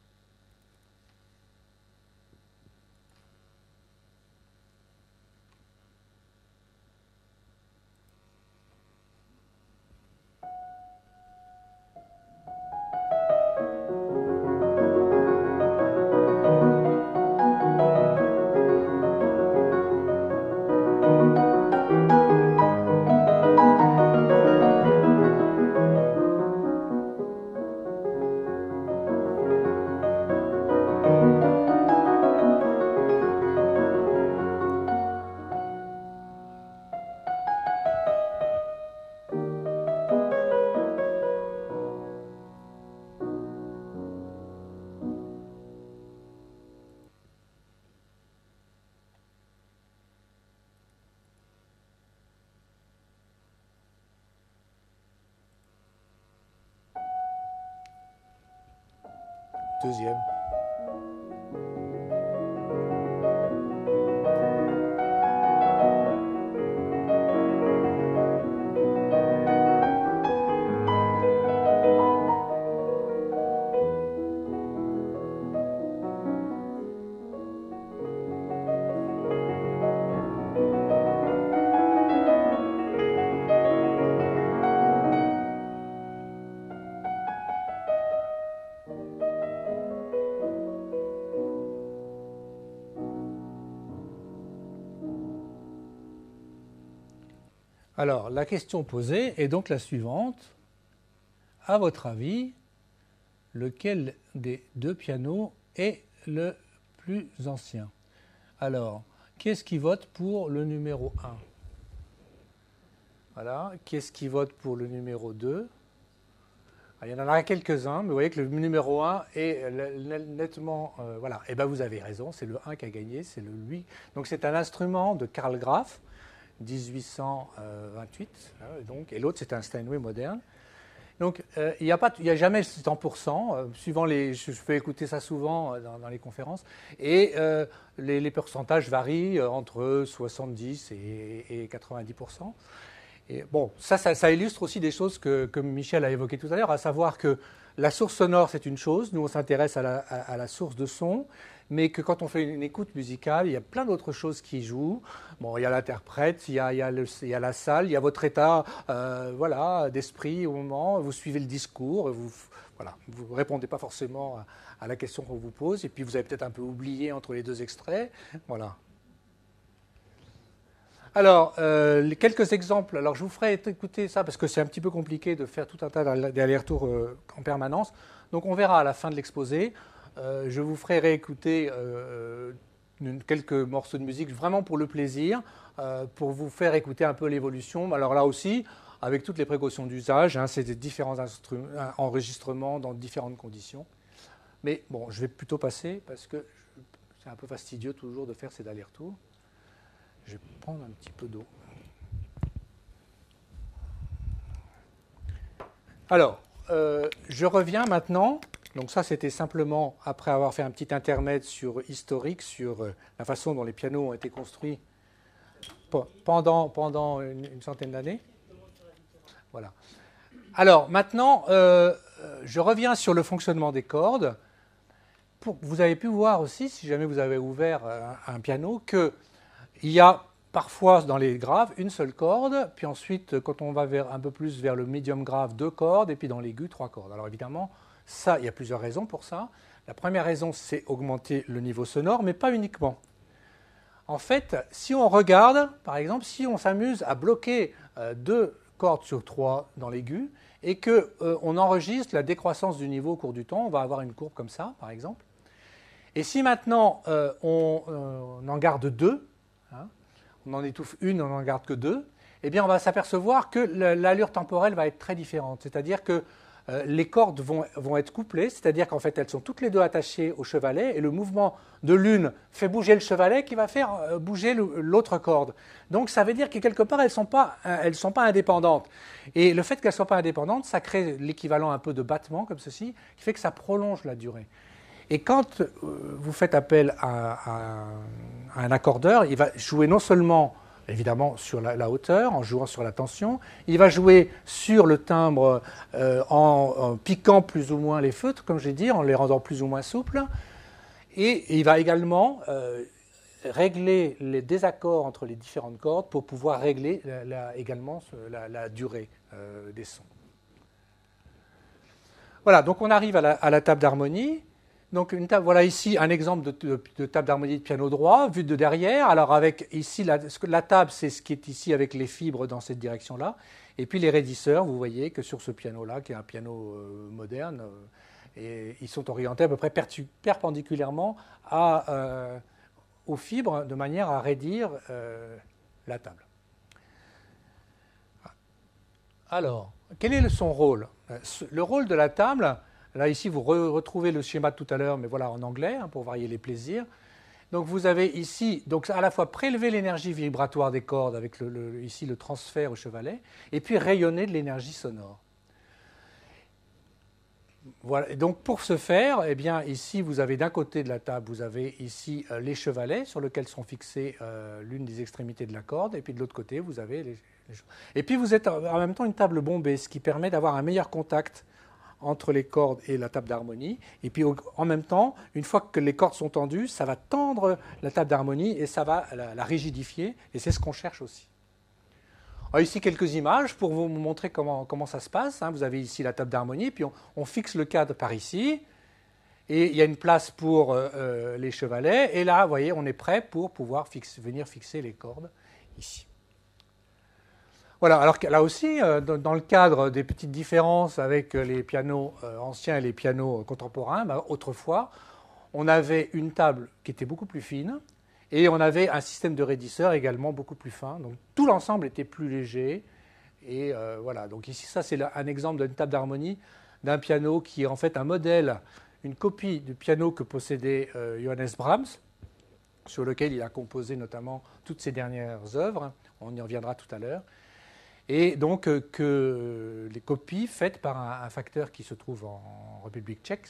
Deuxième. Alors, la question posée est donc la suivante. À votre avis, lequel des deux pianos est le plus ancien? Alors, qui est-ce qui vote pour le numéro 1? Voilà. Qui est-ce qui vote pour le numéro 2? Il y en a quelques-uns, mais vous voyez que le numéro 1 est nettement... voilà. Et bien vous avez raison, c'est le 1 qui a gagné, c'est le lui. Donc c'est un instrument de Karl Graf, 1828, donc, et l'autre c'est un Steinway moderne. Donc il n'y a jamais 100%, suivant je fais écouter ça souvent dans les conférences, et les pourcentages varient entre 70 et 90%. Et bon, ça illustre aussi des choses que Michel a évoquées tout à l'heure, à savoir que la source sonore, c'est une chose, nous on s'intéresse à la source de son, mais que quand on fait une écoute musicale, il y a plein d'autres choses qui jouent. Bon, il y a l'interprète, il y a la salle, il y a votre état voilà, d'esprit au moment, vous suivez le discours, vous ne répondez pas forcément à la question qu'on vous pose, et puis vous avez peut-être un peu oublié entre les deux extraits. Voilà. Alors, quelques exemples. Alors, je vous ferai écouter ça parce que c'est un petit peu compliqué de faire tout un tas d'allers-retours en permanence. Donc, on verra à la fin de l'exposé. Je vous ferai réécouter quelques morceaux de musique vraiment pour le plaisir, pour vous faire écouter un peu l'évolution. Alors là aussi, avec toutes les précautions d'usage, hein, c'est des différents enregistrements dans différentes conditions. Mais bon, je vais plutôt passer parce que c'est un peu fastidieux toujours de faire ces allers-retours. Je vais prendre un petit peu d'eau. Alors, je reviens maintenant. Donc ça, c'était simplement après avoir fait un petit intermède historique sur la façon dont les pianos ont été construits pendant une centaine d'années. Voilà. Alors, maintenant, je reviens sur le fonctionnement des cordes. Vous avez pu voir aussi, si jamais vous avez ouvert un piano, qu'il y a parfois dans les graves une seule corde, puis ensuite, quand on va un peu plus vers le médium grave, 2 cordes, et puis dans l'aigu, 3 cordes. Alors évidemment, ça, il y a plusieurs raisons pour ça. La première raison, c'est augmenter le niveau sonore, mais pas uniquement. En fait, si on regarde, par exemple, si on s'amuse à bloquer 2 cordes sur 3 dans l'aigu, et qu'on enregistre la décroissance du niveau au cours du temps, on va avoir une courbe comme ça, par exemple. Et si maintenant on en garde 2, hein, on en étouffe une, on n'en garde que 2, eh bien on va s'apercevoir que l'allure temporelle va être très différente. C'est-à-dire que les cordes vont être couplées, c'est-à-dire qu'en fait elles sont toutes les deux attachées au chevalet, et le mouvement de l'une fait bouger le chevalet qui va faire bouger l'autre corde. Donc ça veut dire que quelque part elles ne sont pas indépendantes. Et le fait qu'elles ne soient pas indépendantes, ça crée l'équivalent un peu de battement comme ceci, qui fait que ça prolonge la durée. Et quand vous faites appel à un accordeur, il va jouer non seulement, évidemment, sur la hauteur, en jouant sur la tension, il va jouer sur le timbre en piquant plus ou moins les feutres, comme j'ai dit, en les rendant plus ou moins souples, et il va également régler les désaccords entre les différentes cordes pour pouvoir régler également la durée des sons. Voilà, donc on arrive à la table d'harmonie. Donc voilà ici un exemple de table d'harmonie de piano droit, vue de derrière. Alors avec ici, la table, c'est ce qui est ici avec les fibres dans cette direction-là. Et puis les raidisseurs, vous voyez que sur ce piano-là, qui est un piano moderne, et ils sont orientés à peu près perpendiculairement aux fibres, de manière à raidir la table. Alors, quel est son rôle? Le rôle de la table... Là, ici, vous retrouvez le schéma de tout à l'heure, mais voilà en anglais, hein, pour varier les plaisirs. Donc, vous avez ici, donc, à la fois prélever l'énergie vibratoire des cordes avec ici le transfert au chevalet, et puis rayonner de l'énergie sonore. Voilà. Et donc, pour ce faire, eh bien, ici, vous avez d'un côté de la table, vous avez ici les chevalets sur lesquels sont fixées l'une des extrémités de la corde, et puis de l'autre côté, vous avez les... Et puis, vous êtes en même temps une table bombée, ce qui permet d'avoir un meilleur contact entre les cordes et la table d'harmonie. Et puis en même temps, une fois que les cordes sont tendues, ça va tendre la table d'harmonie et ça va la rigidifier. Et c'est ce qu'on cherche aussi. Alors, ici, quelques images pour vous montrer comment ça se passe. Vous avez ici la table d'harmonie, puis on fixe le cadre par ici. Et il y a une place pour les chevalets. Et là, vous voyez, on est prêt pour pouvoir venir fixer les cordes ici. Voilà, alors que là aussi, dans le cadre des petites différences avec les pianos anciens et les pianos contemporains, autrefois, on avait une table qui était beaucoup plus fine et on avait un système de raidisseur également beaucoup plus fin. Donc tout l'ensemble était plus léger. Et voilà, donc ici, ça c'est un exemple d'une table d'harmonie d'un piano qui est en fait un modèle, une copie du piano que possédait Johannes Brahms, sur lequel il a composé notamment toutes ses dernières œuvres. On y reviendra tout à l'heure. Et donc que les copies faites par un facteur qui se trouve en République tchèque,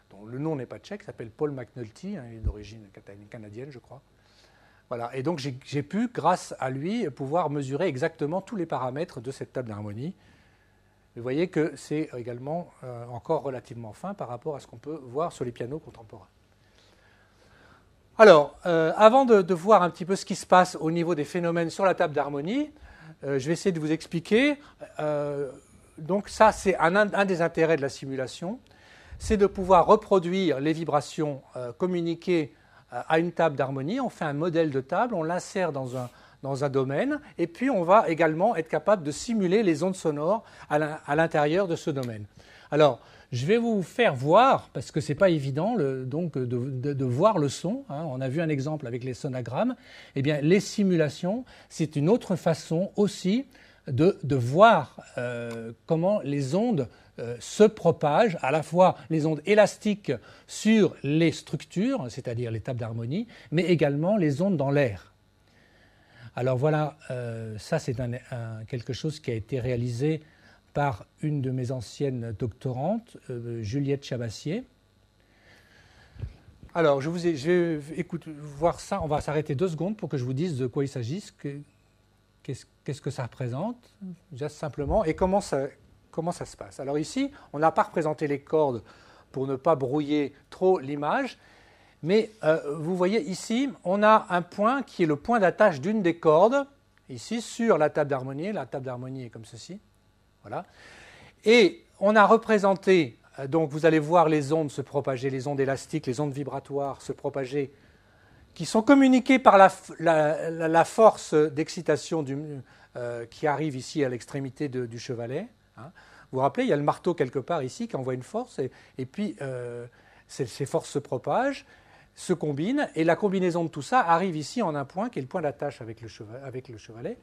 dont le nom n'est pas tchèque, s'appelle Paul McNulty, il est d'origine canadienne, je crois. Voilà. Et donc j'ai pu, grâce à lui, pouvoir mesurer exactement tous les paramètres de cette table d'harmonie. Vous voyez que c'est également encore relativement fin par rapport à ce qu'on peut voir sur les pianos contemporains. Alors, avant de voir un petit peu ce qui se passe au niveau des phénomènes sur la table d'harmonie, je vais essayer de vous expliquer. Donc ça, c'est un des intérêts de la simulation, c'est de pouvoir reproduire les vibrations communiquées à une table d'harmonie. On fait un modèle de table, on l'insère dans un domaine, et puis on va également être capable de simuler les ondes sonores à l'intérieur de ce domaine. Alors, je vais vous faire voir, parce que ce n'est pas évident donc de voir le son. On a vu un exemple avec les sonagrammes. Eh bien, les simulations, c'est une autre façon aussi de voir comment les ondes se propagent, à la fois les ondes élastiques sur les structures, c'est-à-dire les tables d'harmonie, mais également les ondes dans l'air. Alors voilà, ça c'est quelque chose qui a été réalisé par une de mes anciennes doctorantes, Juliette Chabassier. Alors, je vais voir ça, on va s'arrêter 2 secondes pour que je vous dise de quoi il s'agit, qu'est-ce que ça représente, juste simplement, et comment ça se passe. Alors ici, on n'a pas représenté les cordes pour ne pas brouiller trop l'image, mais vous voyez ici, on a un point qui est le point d'attache d'une des cordes, ici sur la table d'harmonie. La table d'harmonie est comme ceci. Voilà. Et on a représenté, donc vous allez voir les ondes se propager, les ondes élastiques, les ondes vibratoires se propager, qui sont communiquées par la force d'excitation qui arrive ici à l'extrémité du chevalet. Vous vous rappelez, il y a le marteau quelque part ici qui envoie une force, et puis ces forces se propagent, se combinent, et la combinaison de tout ça arrive ici en un point qui est le point d'attache avec le chevalet.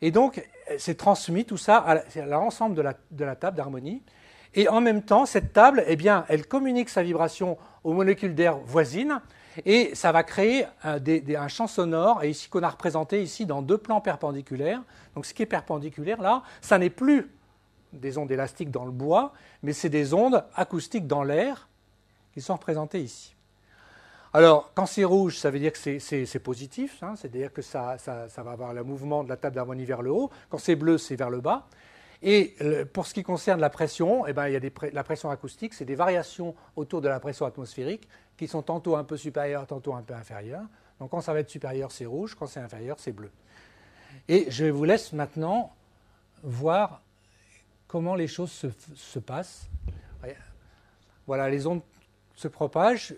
Et donc, c'est transmis tout ça à l'ensemble de la table d'harmonie. Et en même temps, cette table, eh bien, elle communique sa vibration aux molécules d'air voisines, et ça va créer un champ sonore, et ici qu'on a représenté ici dans 2 plans perpendiculaires. Donc, ce qui est perpendiculaire là, ça n'est plus des ondes élastiques dans le bois, mais c'est des ondes acoustiques dans l'air qui sont représentées ici. Alors, quand c'est rouge, ça veut dire que c'est positif, c'est-à-dire que ça va avoir le mouvement de la table d'harmonie vers le haut. Quand c'est bleu, c'est vers le bas. Et pour ce qui concerne la pression, eh ben, il y a la pression acoustique, c'est des variations autour de la pression atmosphérique qui sont tantôt un peu supérieures, tantôt un peu inférieures. Donc quand ça va être supérieur, c'est rouge, quand c'est inférieur, c'est bleu. Et je vous laisse maintenant voir comment les choses se passent. Voilà, les ondes se propagent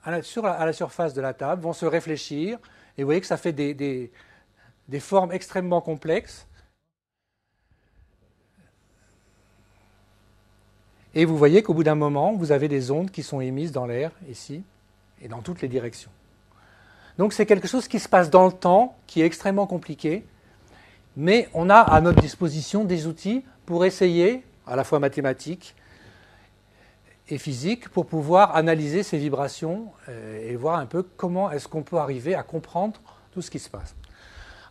à la surface de la table, vont se réfléchir, et vous voyez que ça fait des formes extrêmement complexes. Et vous voyez qu'au bout d'un moment, vous avez des ondes qui sont émises dans l'air, ici, et dans toutes les directions. Donc c'est quelque chose qui se passe dans le temps, qui est extrêmement compliqué, mais on a à notre disposition des outils pour essayer, à la fois mathématiques et physiques, pour pouvoir analyser ces vibrations et voir un peu comment est-ce qu'on peut arriver à comprendre tout ce qui se passe.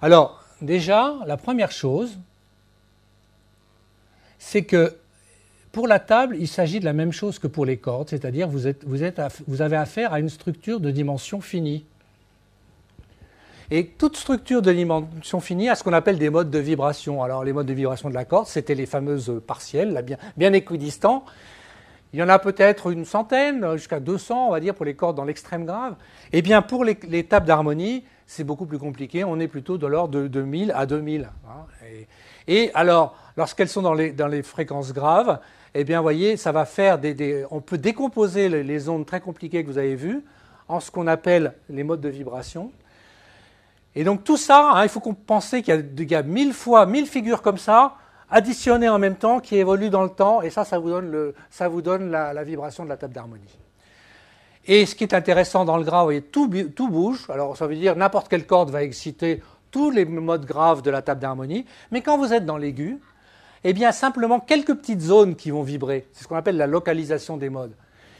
Alors, déjà, la première chose, c'est que pour la table, il s'agit de la même chose que pour les cordes, c'est-à-dire vous avez affaire à une structure de dimension finie. Et toute structure de dimension finie a ce qu'on appelle des modes de vibration. Alors, les modes de vibration de la corde, c'était les fameuses partielles, là, bien équidistants. Il y en a peut-être une centaine, jusqu'à 200, on va dire, pour les cordes dans l'extrême grave. Eh bien, pour les tables d'harmonie, c'est beaucoup plus compliqué. On est plutôt de l'ordre de 1000 à 2000. Et alors, lorsqu'elles sont dans les fréquences graves, eh bien, vous voyez, ça va faire on peut décomposer les ondes très compliquées que vous avez vues en ce qu'on appelle les modes de vibration. Et donc tout ça, hein, il faut qu'on pense qu'il y a 1000 figures comme ça, additionnées en même temps, qui évoluent dans le temps, et ça vous donne la vibration de la table d'harmonie. Et ce qui est intéressant dans le grave, vous voyez, tout bouge. Alors ça veut dire n'importe quelle corde va exciter tous les modes graves de la table d'harmonie. Mais quand vous êtes dans l'aigu, eh bien simplement quelques petites zones qui vont vibrer. C'est ce qu'on appelle la localisation des modes.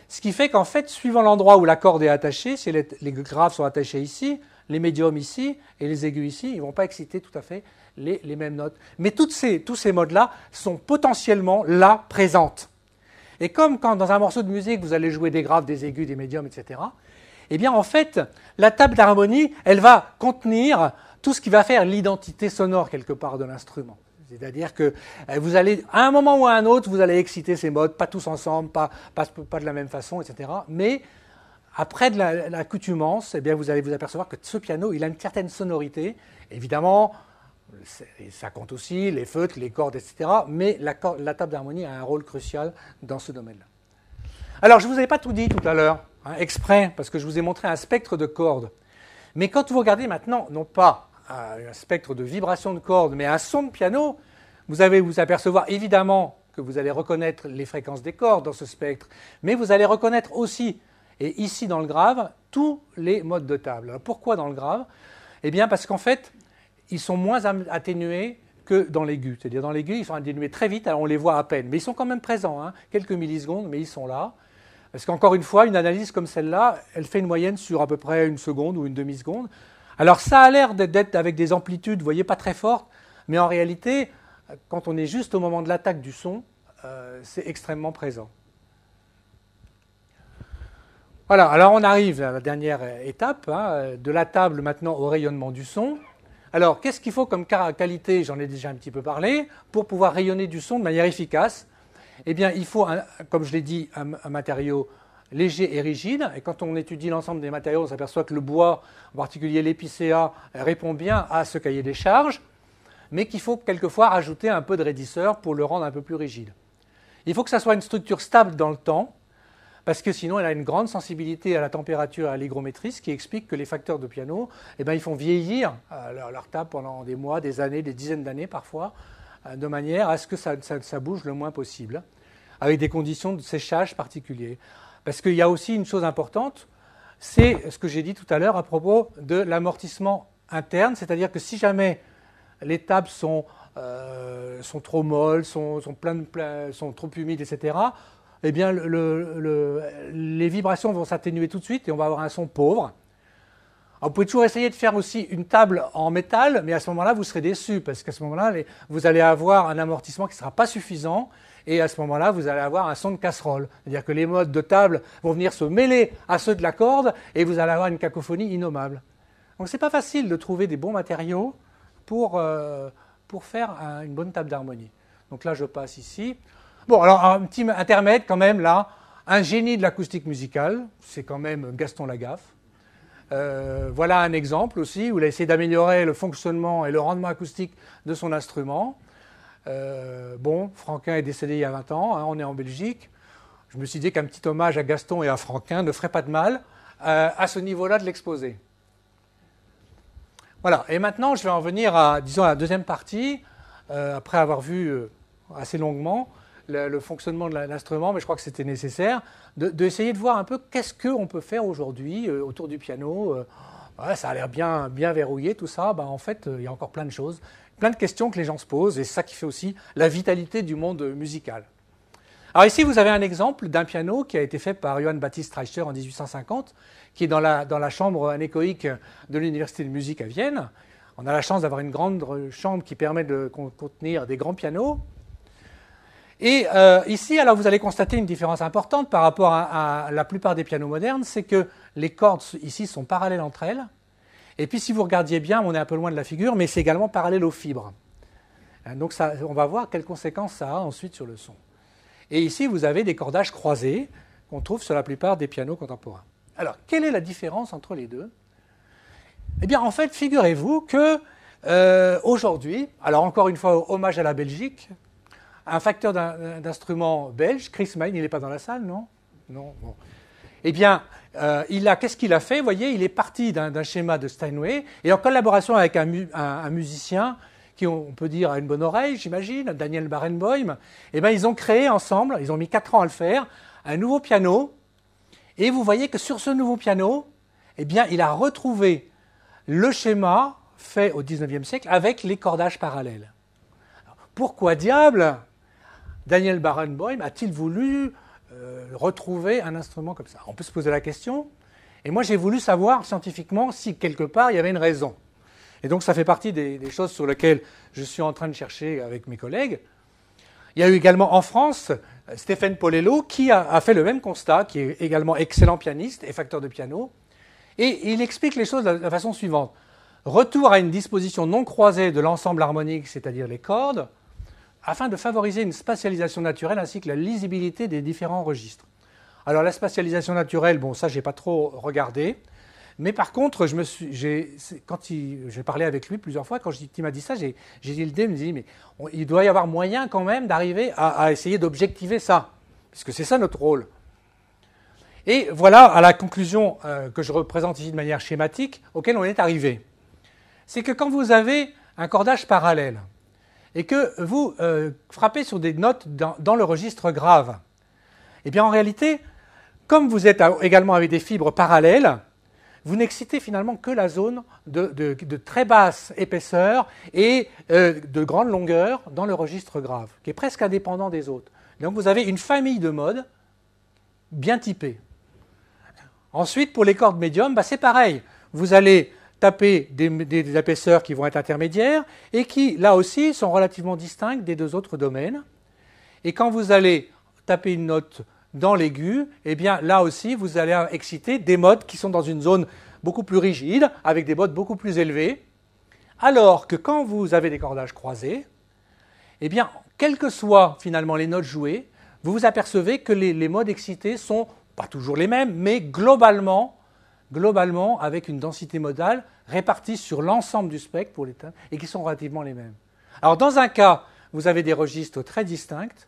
Ce qui fait qu'en fait, suivant l'endroit où la corde est attachée, si les graves sont attachés ici, les médiums ici et les aigus ici, ils ne vont pas exciter tout à fait les mêmes notes. Mais tous ces modes-là sont potentiellement là, présentes. Et comme quand dans un morceau de musique, vous allez jouer des graves, des aigus, des médiums, etc., eh bien en fait, la table d'harmonie, elle va contenir tout ce qui va faire l'identité sonore quelque part de l'instrument. C'est-à-dire que vous allez, à un moment ou à un autre, vous allez exciter ces modes, pas tous ensemble, pas de la même façon, etc. Mais après de l'accoutumance, eh bien vous allez vous apercevoir que ce piano, il a une certaine sonorité. Évidemment, ça compte aussi les feutres, les cordes, etc. Mais la table d'harmonie a un rôle crucial dans ce domaine-là. Alors, je ne vous avais pas tout dit tout à l'heure, hein, exprès, parce que je vous ai montré un spectre de cordes. Mais quand vous regardez maintenant, non pas un spectre de vibration de cordes, mais un son de piano, vous allez vous apercevoir évidemment que vous allez reconnaître les fréquences des cordes dans ce spectre, mais vous allez reconnaître aussi, et ici dans le grave, tous les modes de table. Alors, pourquoi dans le grave? Eh bien parce qu'en fait, ils sont moins atténués que dans l'aigu. C'est-à-dire dans l'aigu, ils sont atténués très vite, alors on les voit à peine. Mais ils sont quand même présents, hein, quelques millisecondes, mais ils sont là. Parce qu'encore une fois, une analyse comme celle-là, elle fait une moyenne sur à peu près une seconde ou une demi-seconde. Alors ça a l'air d'être avec des amplitudes, vous voyez, pas très fortes, mais en réalité, quand on est juste au moment de l'attaque du son, c'est extrêmement présent. Voilà, alors on arrive à la dernière étape, hein, de la table maintenant au rayonnement du son. Alors, qu'est-ce qu'il faut comme qualité, j'en ai déjà un petit peu parlé, pour pouvoir rayonner du son de manière efficace? Eh bien, il faut, comme je l'ai dit, un matériau léger et rigide. Et quand on étudie l'ensemble des matériaux, on s'aperçoit que le bois, en particulier l'épicéa, répond bien à ce cahier des charges, mais qu'il faut quelquefois rajouter un peu de raidisseur pour le rendre un peu plus rigide. Il faut que ça soit une structure stable dans le temps, parce que sinon elle a une grande sensibilité à la température et à l'hygrométrie, ce qui explique que les facteurs de piano, eh bien, ils font vieillir leur table pendant des mois, des années, des dizaines d'années parfois, de manière à ce que ça bouge le moins possible, avec des conditions de séchage particulières. Parce qu'il y a aussi une chose importante, c'est ce que j'ai dit tout à l'heure à propos de l'amortissement interne, c'est-à-dire que si jamais les tables sont trop molles, sont trop humides, etc., eh bien, les vibrations vont s'atténuer tout de suite et on va avoir un son pauvre. Alors, vous pouvez toujours essayer de faire aussi une table en métal, mais à ce moment-là, vous serez déçu, parce qu'à ce moment-là, vous allez avoir un amortissement qui ne sera pas suffisant, et à ce moment-là, vous allez avoir un son de casserole. C'est-à-dire que les modes de table vont venir se mêler à ceux de la corde, et vous allez avoir une cacophonie innommable. Donc, ce n'est pas facile de trouver des bons matériaux pour faire une bonne table d'harmonie. Donc là, je passe ici. Bon, alors un petit intermède quand même, là, un génie de l'acoustique musicale, c'est quand même Gaston Lagaffe. Voilà un exemple aussi où il a essayé d'améliorer le fonctionnement et le rendement acoustique de son instrument. Bon, Franquin est décédé il y a 20 ans, hein, on est en Belgique. Je me suis dit qu'un petit hommage à Gaston et à Franquin ne ferait pas de mal à ce niveau-là de l'exposé. Voilà, et maintenant je vais en venir à, disons, à la deuxième partie, après avoir vu assez longuement le fonctionnement de l'instrument, mais je crois que c'était nécessaire, d'essayer de voir un peu qu'est-ce qu'on peut faire aujourd'hui autour du piano. Ouais, ça a l'air bien verrouillé tout ça, en fait il y a encore plein de choses, plein de questions que les gens se posent, et c'est ça qui fait aussi la vitalité du monde musical. Alors ici vous avez un exemple d'un piano qui a été fait par Johann Baptist Reicher en 1850, qui est dans la chambre anéchoïque de l'Université de musique à Vienne. On a la chance d'avoir une grande chambre qui permet de contenir des grands pianos. Et ici, alors vous allez constater une différence importante par rapport à la plupart des pianos modernes, c'est que les cordes ici sont parallèles entre elles. Et puis si vous regardiez bien, on est un peu loin de la figure, mais c'est également parallèle aux fibres. Donc ça, on va voir quelles conséquences ça a ensuite sur le son. Et ici, vous avez des cordages croisés qu'on trouve sur la plupart des pianos contemporains. Alors, quelle est la différence entre les deux? Eh bien, en fait, figurez-vous que aujourd'hui, alors encore une fois, hommage à la Belgique, un facteur d'instrument belge, Chris Mayne, il n'est pas dans la salle, non? Non, bon. eh bien, qu'est-ce qu'il a fait? Vous voyez, il est parti d'un schéma de Steinway, et en collaboration avec un musicien, qui on peut dire a une bonne oreille, j'imagine, Daniel Barenboim, eh bien, ils ont créé ensemble, ils ont mis 4 ans à le faire, un nouveau piano, et vous voyez que sur ce nouveau piano, eh bien, il a retrouvé le schéma fait au XIXe siècle avec les cordages parallèles. Alors, pourquoi diable Daniel Barenboim a-t-il voulu retrouver un instrument comme ça? On peut se poser la question, et moi j'ai voulu savoir scientifiquement si quelque part il y avait une raison. Et donc ça fait partie des choses sur lesquelles je suis en train de chercher avec mes collègues. Il y a eu également en France Stéphane Polello qui a fait le même constat, qui est également excellent pianiste et facteur de piano, et il explique les choses de la façon suivante. Retour à une disposition non croisée de l'ensemble harmonique, c'est-à-dire les cordes, afin de favoriser une spatialisation naturelle ainsi que la lisibilité des différents registres. Alors la spatialisation naturelle, bon ça j'ai pas trop regardé, mais par contre j'ai parlé avec lui plusieurs fois, quand il m'a dit ça, j'ai dit l'idée, il me dit mais il doit y avoir moyen quand même d'arriver à essayer d'objectiver ça, puisque c'est ça notre rôle. Et voilà à la conclusion que je représente ici de manière schématique, auquel on est arrivé. C'est que quand vous avez un cordage parallèle, et que vous frappez sur des notes dans le registre grave, eh bien en réalité, comme vous êtes également avec des fibres parallèles, vous n'excitez finalement que la zone de très basse épaisseur et de grande longueur dans le registre grave, qui est presque indépendant des autres. Donc vous avez une famille de modes bien typée. Ensuite, pour les cordes médium, c'est pareil. Vous allez taper des épaisseurs qui vont être intermédiaires et qui, là aussi, sont relativement distinctes des deux autres domaines. Et quand vous allez taper une note dans l'aigu, eh bien, là aussi, vous allez exciter des modes qui sont dans une zone beaucoup plus rigide, avec des modes beaucoup plus élevés, alors que quand vous avez des cordages croisés, eh bien, quelles que soient finalement les notes jouées, vous vous apercevez que les modes excités sont pas toujours les mêmes, mais globalement avec une densité modale répartie sur l'ensemble du spectre pour les timbres et qui sont relativement les mêmes. Alors dans un cas, vous avez des registres très distincts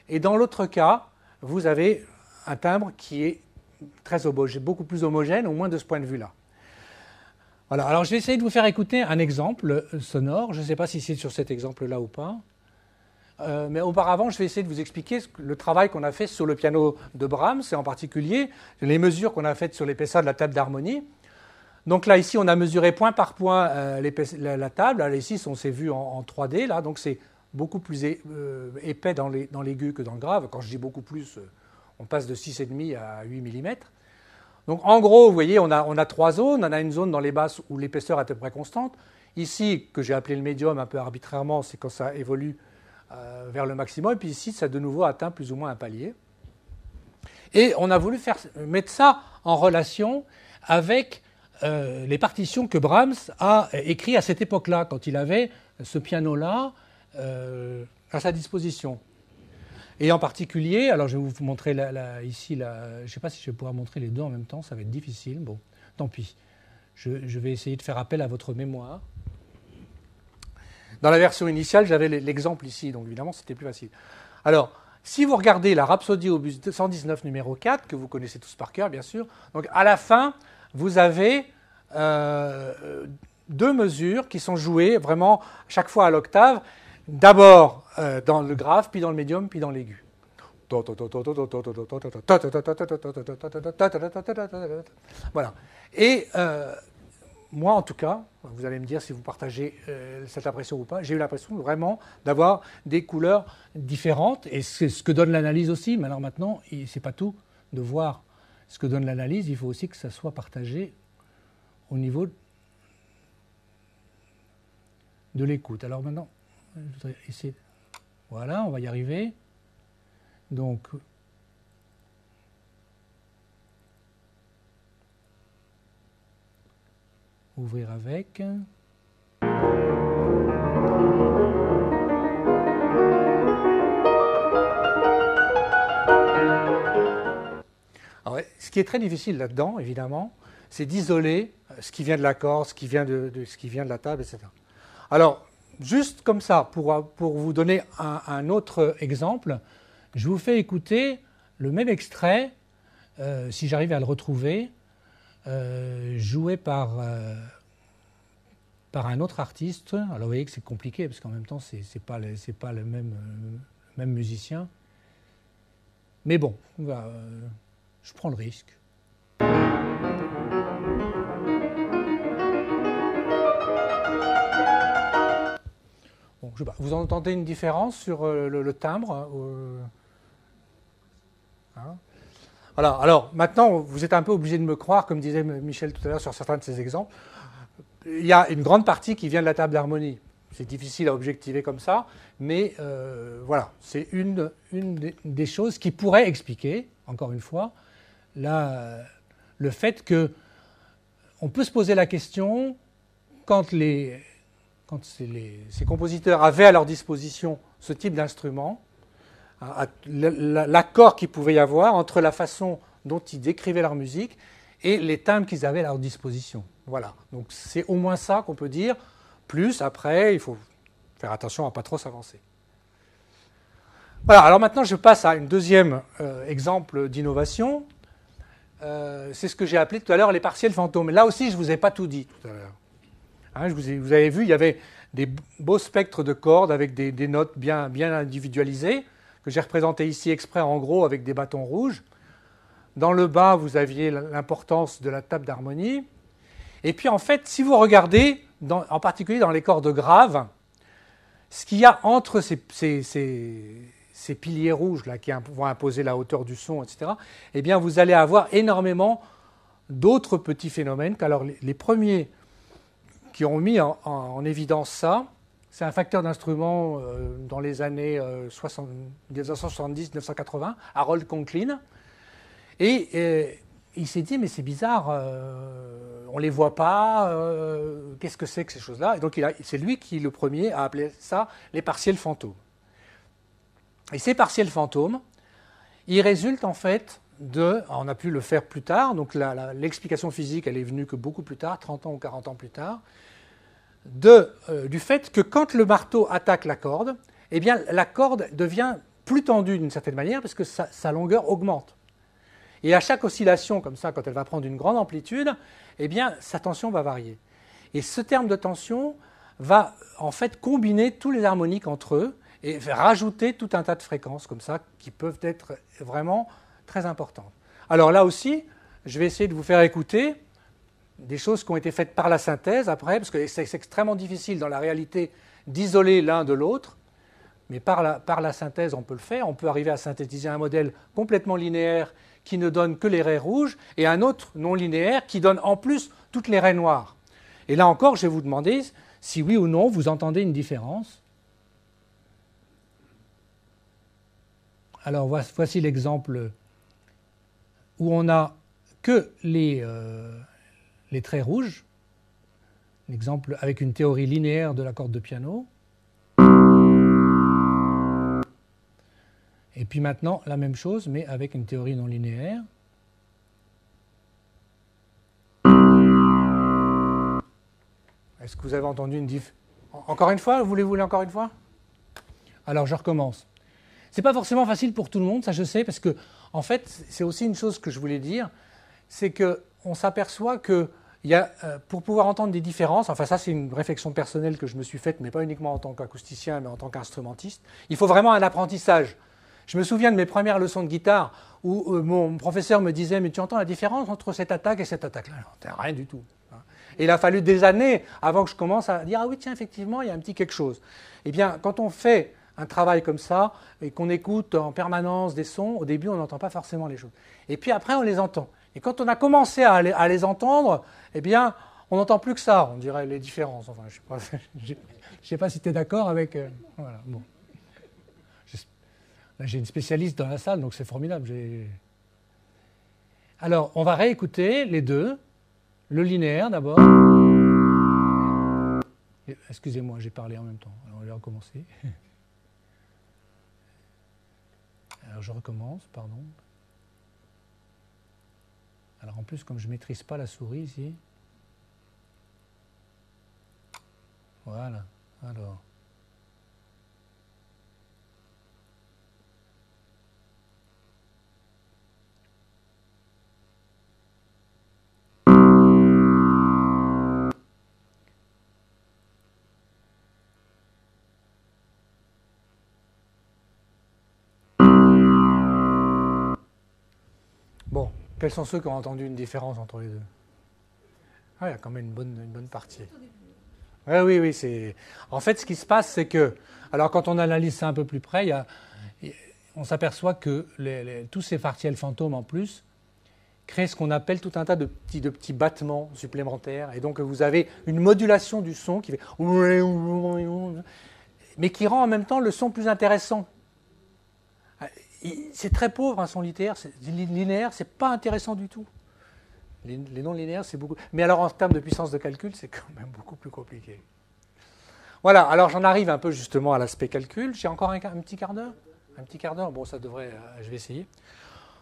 et dans l'autre cas, vous avez un timbre qui est très homogène, beaucoup plus homogène, au moins de ce point de vue-là. Voilà, alors je vais essayer de vous faire écouter un exemple sonore. Je ne sais pas si c'est sur cet exemple-là ou pas. Mais auparavant, je vais essayer de vous expliquer le travail qu'on a fait sur le piano de Brahms, et en particulier les mesures qu'on a faites sur l'épaisseur de la table d'harmonie. Donc là, ici, on a mesuré point par point la table. Là, ici, on s'est vu en 3D, là, donc c'est beaucoup plus épais dans l'aigu que dans le grave. Quand je dis beaucoup plus, on passe de 6,5 à 8 mm. Donc en gros, vous voyez, on a 3 zones. On a une zone dans les basses où l'épaisseur est à peu près constante. Ici, que j'ai appelé le médium un peu arbitrairement, c'est quand ça évolue vers le maximum, et puis ici, ça de nouveau atteint plus ou moins un palier. Et on a voulu mettre ça en relation avec les partitions que Brahms a écrites à cette époque-là, quand il avait ce piano-là à sa disposition. Et en particulier, alors je vais vous montrer ici, je ne sais pas si je vais pouvoir montrer les deux en même temps, ça va être difficile, bon, tant pis. Je vais essayer de faire appel à votre mémoire. Dans la version initiale, j'avais l'exemple ici, donc évidemment, c'était plus facile. Alors, si vous regardez la Rhapsodie opus 119 numéro 4, que vous connaissez tous par cœur, bien sûr, donc à la fin, vous avez 2 mesures qui sont jouées vraiment chaque fois à l'octave, d'abord dans le grave, puis dans le médium, puis dans l'aigu. Voilà. Et moi, en tout cas, vous allez me dire si vous partagez cette impression ou pas, j'ai eu l'impression vraiment d'avoir des couleurs différentes, et c'est ce que donne l'analyse aussi. Mais alors maintenant, c'est pas tout de voir ce que donne l'analyse, il faut aussi que ça soit partagé au niveau de l'écoute. Alors maintenant, je voudrais essayer. Voilà, on va y arriver. Donc, ouvrir avec. Alors, ce qui est très difficile là-dedans, évidemment, c'est d'isoler ce qui vient de l'accord, ce qui vient de la table, etc. Alors, juste comme ça, pour vous donner un autre exemple, je vous fais écouter le même extrait si j'arrive à le retrouver, joué par un autre artiste. Alors vous voyez que c'est compliqué, parce qu'en même temps, c'est pas le même musicien. Mais bon, je prends le risque. Bon, je sais pas. Vous entendez une différence sur le timbre hein? Voilà. Alors maintenant, vous êtes un peu obligé de me croire, comme disait Michel tout à l'heure sur certains de ces exemples. Il y a une grande partie qui vient de la table d'harmonie. C'est difficile à objectiver comme ça, mais voilà, c'est une des choses qui pourrait expliquer, encore une fois, le fait que on peut se poser la question quand ces compositeurs avaient à leur disposition ce type d'instrument, l'accord qu'il pouvait y avoir entre la façon dont ils décrivaient leur musique et les timbres qu'ils avaient à leur disposition. Voilà, donc c'est au moins ça qu'on peut dire. Plus, après, il faut faire attention à ne pas trop s'avancer. Voilà, alors maintenant je passe à un deuxième exemple d'innovation. C'est ce que j'ai appelé tout à l'heure les partiels fantômes. Là aussi, je ne vous ai pas tout dit tout à l'heure. Hein, vous avez vu, il y avait des beaux spectres de cordes avec des notes bien individualisées, que j'ai représentées ici exprès en gros avec des bâtons rouges. Dans le bas, vous aviez l'importance de la table d'harmonie. Et puis en fait, si vous regardez, en particulier dans les cordes graves, ce qu'il y a entre ces piliers rouges là, qui vont imposer la hauteur du son, etc., eh bien vous allez avoir énormément d'autres petits phénomènes. Alors les premiers qui ont mis en évidence ça, c'est un facteur d'instrument dans les années 1970-1980, Harold Conklin. Et il s'est dit, mais c'est bizarre, on ne les voit pas, qu'est-ce que c'est que ces choses-là? Et donc c'est lui qui, le premier, a appelé ça les partiels fantômes. Et ces partiels fantômes, ils résultent en fait on a pu le faire plus tard, donc l'explication physique, elle est venue que beaucoup plus tard, 30 ans ou 40 ans plus tard, du fait que quand le marteau attaque la corde, eh bien la corde devient plus tendue d'une certaine manière, parce que sa longueur augmente. Et à chaque oscillation, comme ça, quand elle va prendre une grande amplitude, eh bien, sa tension va varier. Et ce terme de tension va en fait combiner tous les harmoniques entre eux et rajouter tout un tas de fréquences comme ça qui peuvent être vraiment très importantes. Alors là aussi, je vais essayer de vous faire écouter des choses qui ont été faites par la synthèse après, parce que c'est extrêmement difficile dans la réalité d'isoler l'un de l'autre. Mais par la synthèse, on peut le faire. On peut arriver à synthétiser un modèle complètement linéaire qui ne donne que les raies rouges et un autre non linéaire qui donne en plus toutes les raies noires. Et là encore, je vais vous demander si oui ou non vous entendez une différence. Alors voici l'exemple où on n'a que les traits rouges. L'exemple avec une théorie linéaire de la corde de piano. Et puis maintenant, la même chose, mais avec une théorie non linéaire. Est-ce que vous avez entendu une diff? Encore une fois? Voulez-vous encore une fois? Alors, je recommence. Ce n'est pas forcément facile pour tout le monde, ça je sais, parce que, en fait, c'est aussi une chose que je voulais dire, c'est qu'on s'aperçoit que pour pouvoir entendre des différences, enfin ça c'est une réflexion personnelle que je me suis faite, mais pas uniquement en tant qu'acousticien, mais en tant qu'instrumentiste, il faut vraiment un apprentissage. Je me souviens de mes premières leçons de guitare où mon professeur me disait « Mais tu entends la différence entre cette attaque et cette attaque-là » Rien du tout. Et il a fallu des années avant que je commence à dire « Ah oui, tiens, effectivement, il y a un petit quelque chose. » Eh bien, quand on fait un travail comme ça et qu'on écoute en permanence des sons, au début, on n'entend pas forcément les choses. Et puis après, on les entend. Et quand on a commencé à les entendre, eh bien, on n'entend plus que ça, on dirait les différences. Enfin, je sais pas si tu es d'accord avec... voilà, bon. Là, j'ai une spécialiste dans la salle, donc c'est formidable. Alors, on va réécouter les deux. Le linéaire d'abord. Excusez-moi, j'ai parlé en même temps. Alors, on va recommencer. Alors, je recommence, pardon. Alors, en plus, comme je ne maîtrise pas la souris ici. Voilà. Alors. Quels sont ceux qui ont entendu une différence entre les deux? Ah, il y a quand même une bonne partie. Ouais, oui, oui. En fait, ce qui se passe, c'est que, alors quand on analyse ça un peu plus près, on s'aperçoit que tous ces partiels fantômes en plus créent ce qu'on appelle tout un tas de petits battements supplémentaires. Et donc, vous avez une modulation du son qui fait... mais qui rend en même temps le son plus intéressant. C'est très pauvre un son linéaire, c'est pas intéressant du tout. Les non linéaires, c'est beaucoup. Mais alors en termes de puissance de calcul, c'est quand même beaucoup plus compliqué. Voilà, alors j'en arrive un peu justement à l'aspect calcul. J'ai encore un petit quart d'heure. Un petit quart d'heure, bon ça devrait, je vais essayer.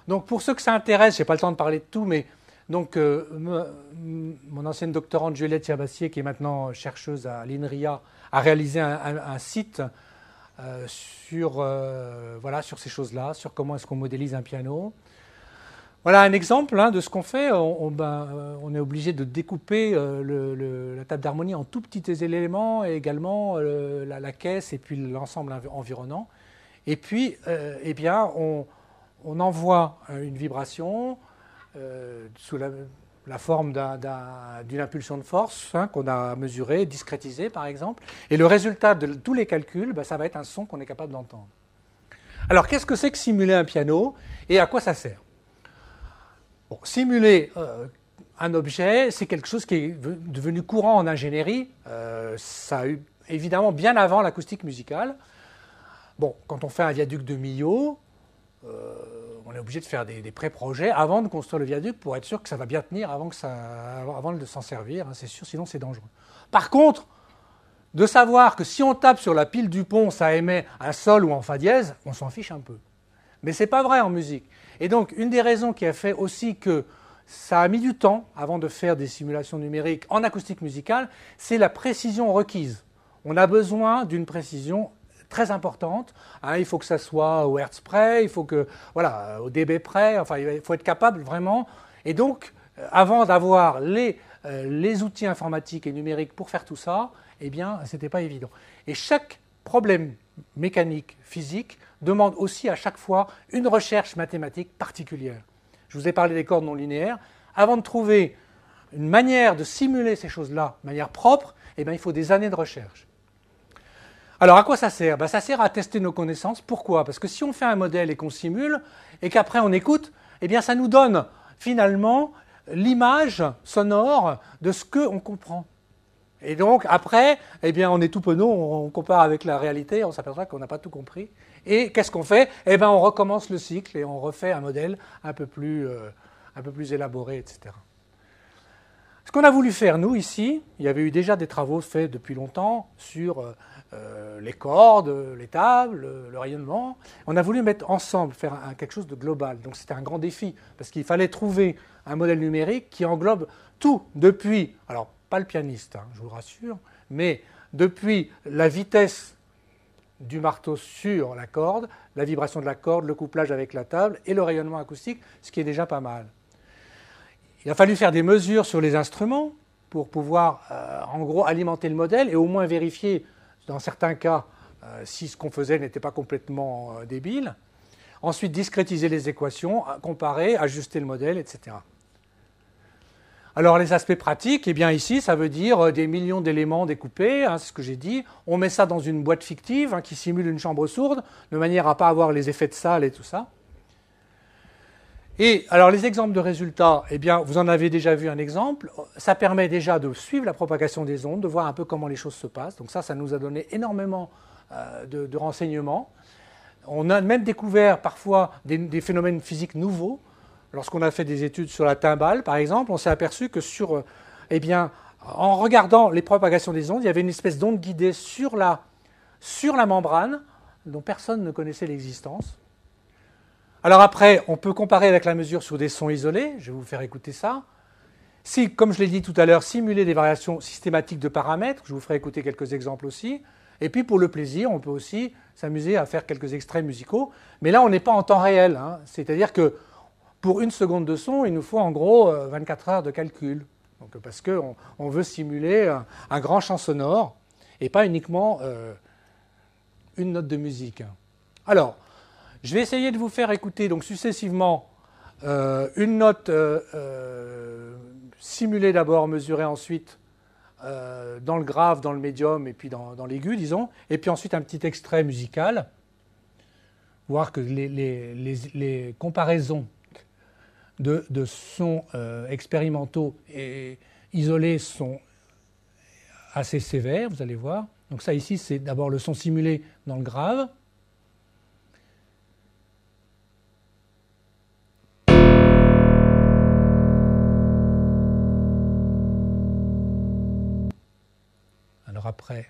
Donc pour ceux que ça intéresse, je n'ai pas le temps de parler de tout, mais donc mon ancienne doctorante Juliette Chabassier, qui est maintenant chercheuse à l'INRIA, a réalisé un site sur ces choses-là, sur comment est-ce qu'on modélise un piano. Voilà un exemple de ce qu'on fait. On est obligé de découper la table d'harmonie en tout petits éléments, et également la caisse et puis l'ensemble environnant. Et puis, on envoie une vibration sous la forme d'une impulsion de force qu'on a mesurée, discrétisée par exemple. Et le résultat de tous les calculs, ça va être un son qu'on est capable d'entendre. Alors, qu'est-ce que c'est que simuler un piano et à quoi ça sert? Bon, simuler un objet, c'est quelque chose qui est devenu courant en ingénierie. Ça a eu évidemment bien avant l'acoustique musicale. Bon, quand on fait un viaduc de Millau, on est obligé de faire des pré-projets avant de construire le viaduc pour être sûr que ça va bien tenir avant de s'en servir. C'est sûr, sinon c'est dangereux. Par contre, de savoir que si on tape sur la pile du pont, ça émet un sol ou un fa dièse, on s'en fiche un peu. Mais ce n'est pas vrai en musique. Et donc, une des raisons qui a fait aussi que ça a mis du temps avant de faire des simulations numériques en acoustique musicale, c'est la précision requise. On a besoin d'une précision très importante. Il faut que ça soit au hertz près, il faut que, voilà, au dB près, enfin, il faut être capable vraiment. Et donc, avant d'avoir les outils informatiques et numériques pour faire tout ça, eh bien, ce n'était pas évident. Et chaque problème mécanique, physique, demande aussi à chaque fois une recherche mathématique particulière. Je vous ai parlé des cordes non linéaires. Avant de trouver une manière de simuler ces choses-là de manière propre, eh bien, il faut des années de recherche. Alors, à quoi ça sert? Ça sert à tester nos connaissances. Pourquoi? Parce que si on fait un modèle et qu'on simule, et qu'après on écoute, eh bien, ça nous donne finalement l'image sonore de ce qu'on comprend. Et donc, après, eh bien, on est tout penaud, on compare avec la réalité, on s'aperçoit qu'on n'a pas tout compris. Et qu'est-ce qu'on fait? Eh bien, on recommence le cycle et on refait un modèle un peu plus élaboré, etc. Ce qu'on a voulu faire, nous, ici, il y avait eu déjà des travaux faits depuis longtemps sur les cordes, les tables, le rayonnement. On a voulu mettre ensemble, faire quelque chose de global. Donc, c'était un grand défi, parce qu'il fallait trouver un modèle numérique qui englobe tout, depuis... Alors, pas le pianiste, je vous rassure, mais depuis la vitesse du marteau sur la corde, la vibration de la corde, le couplage avec la table et le rayonnement acoustique, ce qui est déjà pas mal. Il a fallu faire des mesures sur les instruments pour pouvoir, en gros, alimenter le modèle et au moins vérifier, dans certains cas, si ce qu'on faisait n'était pas complètement débile. Ensuite, discrétiser les équations, comparer, ajuster le modèle, etc. Alors les aspects pratiques, eh bien ici ça veut dire des millions d'éléments découpés, c'est ce que j'ai dit. On met ça dans une boîte fictive qui simule une chambre sourde, de manière à ne pas avoir les effets de salle et tout ça. Et alors les exemples de résultats, eh bien vous en avez déjà vu un exemple. Ça permet déjà de suivre la propagation des ondes, de voir un peu comment les choses se passent. Donc ça nous a donné énormément de renseignements. On a même découvert parfois des phénomènes physiques nouveaux. Lorsqu'on a fait des études sur la timbale, par exemple, on s'est aperçu que en regardant les propagations des ondes, il y avait une espèce d'onde guidée sur la membrane dont personne ne connaissait l'existence. Alors après, on peut comparer avec la mesure sur des sons isolés. Je vais vous faire écouter ça. Si, comme je l'ai dit tout à l'heure, simuler des variations systématiques de paramètres, je vous ferai écouter quelques exemples aussi. Et puis pour le plaisir, on peut aussi s'amuser à faire quelques extraits musicaux. Mais là, on n'est pas en temps réel. C'est-à-dire que pour une seconde de son, il nous faut en gros 24 heures de calcul. Donc, parce qu'on veut simuler un grand champ sonore et pas uniquement une note de musique. Alors, je vais essayer de vous faire écouter donc, successivement une note simulée d'abord, mesurée ensuite dans le grave, dans le médium et puis dans l'aigu, disons, et puis ensuite un petit extrait musical, voir que les comparaisons de sons expérimentaux et isolés sont assez sévères, vous allez voir. Donc ça ici, c'est d'abord le son simulé dans le grave. Alors après,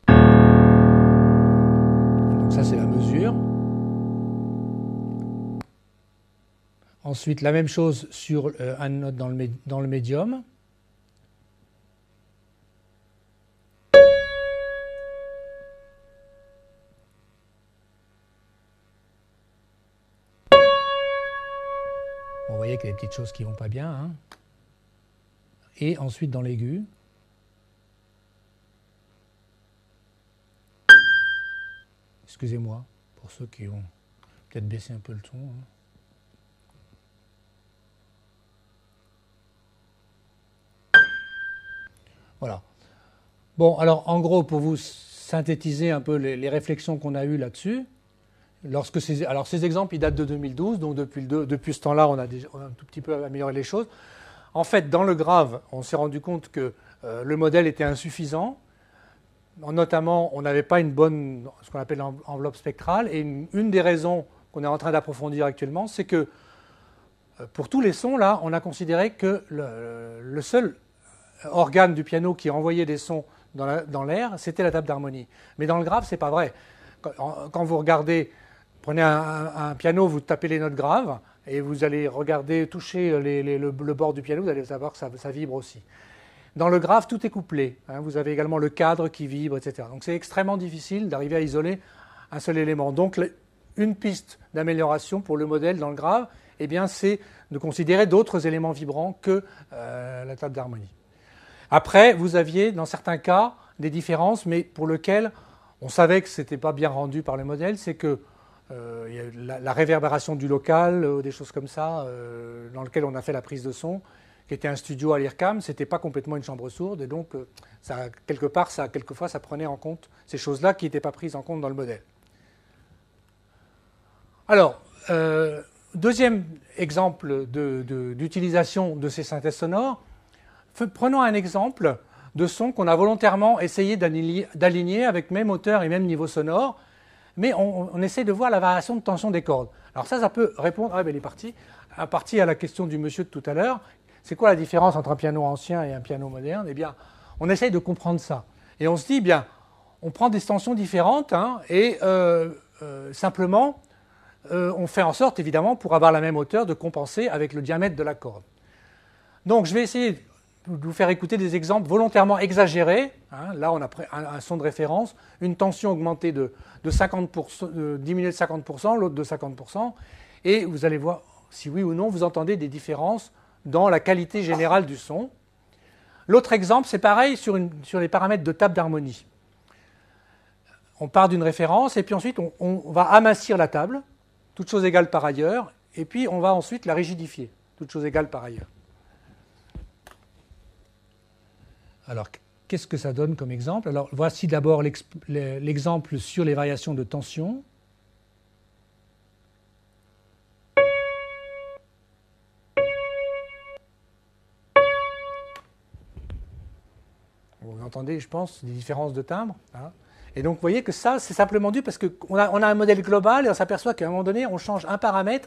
donc ça c'est la mesure. Ensuite, la même chose sur une note dans le médium. Bon, vous voyez qu'il y a des petites choses qui ne vont pas bien, hein. Et ensuite dans l'aigu. Excusez-moi pour ceux qui ont peut-être baissé un peu le ton, hein. Voilà. Bon, alors en gros, pour vous synthétiser un peu les réflexions qu'on a eues là-dessus, alors ces exemples, ils datent de 2012, donc depuis ce temps-là, on a un tout petit peu amélioré les choses. En fait, dans le grave, on s'est rendu compte que le modèle était insuffisant. Notamment, on n'avait pas une bonne, ce qu'on appelle enveloppe spectrale. Et une des raisons qu'on est en train d'approfondir actuellement, c'est que pour tous les sons, là, on a considéré que le seul organe du piano qui envoyait des sons dans l'air, c'était la table d'harmonie. Mais dans le grave, ce n'est pas vrai. Quand vous regardez, prenez un piano, vous tapez les notes graves, et vous allez regarder, toucher le bord du piano, vous allez savoir que ça vibre aussi. Dans le grave, tout est couplé, hein. Vous avez également le cadre qui vibre, etc. Donc c'est extrêmement difficile d'arriver à isoler un seul élément. Donc une piste d'amélioration pour le modèle dans le grave, eh bien, c'est de considérer d'autres éléments vibrants que la table d'harmonie. Après, vous aviez, dans certains cas, des différences, mais pour lesquelles on savait que ce n'était pas bien rendu par le modèle, c'est que y a la réverbération du local, des choses comme ça, dans lequel on a fait la prise de son, qui était un studio à l'IRCAM, ce n'était pas complètement une chambre sourde, et donc quelquefois ça prenait en compte ces choses-là qui n'étaient pas prises en compte dans le modèle. Alors, deuxième exemple d'utilisation de ces synthèses sonores, prenons un exemple de son qu'on a volontairement essayé d'aligner avec même hauteur et même niveau sonore, mais on essaie de voir la variation de tension des cordes. Alors ça peut répondre, il est parti, à la question du monsieur de tout à l'heure. C'est quoi la différence entre un piano ancien et un piano moderne? Eh bien, on essaye de comprendre ça. Et on se dit, bien, on prend des tensions différentes, hein, et simplement, on fait en sorte, évidemment, pour avoir la même hauteur, de compenser avec le diamètre de la corde. Donc, je vais essayer de vous faire écouter des exemples volontairement exagérés. Hein. Là, on a un son de référence, une tension augmentée de 50%, diminuée de 50%, l'autre de 50%, et vous allez voir si oui ou non vous entendez des différences dans la qualité générale du son. L'autre exemple, c'est pareil sur les paramètres de table d'harmonie. On part d'une référence et puis ensuite on va amincir la table, toutes choses égales par ailleurs, et puis on va ensuite la rigidifier, toutes choses égales par ailleurs. Alors, qu'est-ce que ça donne comme exemple? Alors, voici d'abord l'exemple sur les variations de tension. Vous entendez, je pense, des différences de timbre, hein. Et donc, vous voyez que ça, c'est simplement dû parce qu'on a un modèle global et on s'aperçoit qu'à un moment donné, on change un paramètre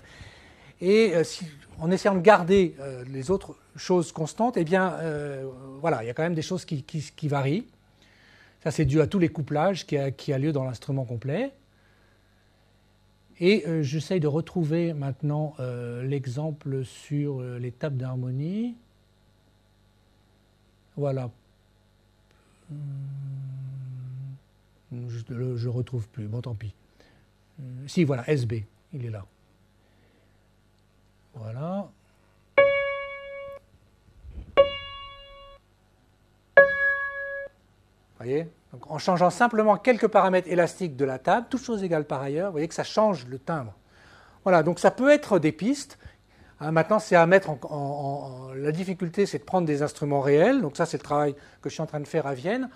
et en essayant de garder les autres choses constantes, eh bien, voilà, il y a quand même des choses qui varient. Ça, c'est dû à tous les couplages qui a lieu dans l'instrument complet. Et j'essaye de retrouver maintenant l'exemple sur les tables d'harmonie. Voilà. Je ne retrouve plus, bon tant pis. Si, voilà, SB, il est là. Voilà. Vous voyez? Donc, en changeant simplement quelques paramètres élastiques de la table, toutes choses égales par ailleurs, vous voyez que ça change le timbre. Voilà, donc ça peut être des pistes. Maintenant, c'est à mettre la difficulté, c'est de prendre des instruments réels. Donc ça, c'est le travail que je suis en train de faire à Vienne.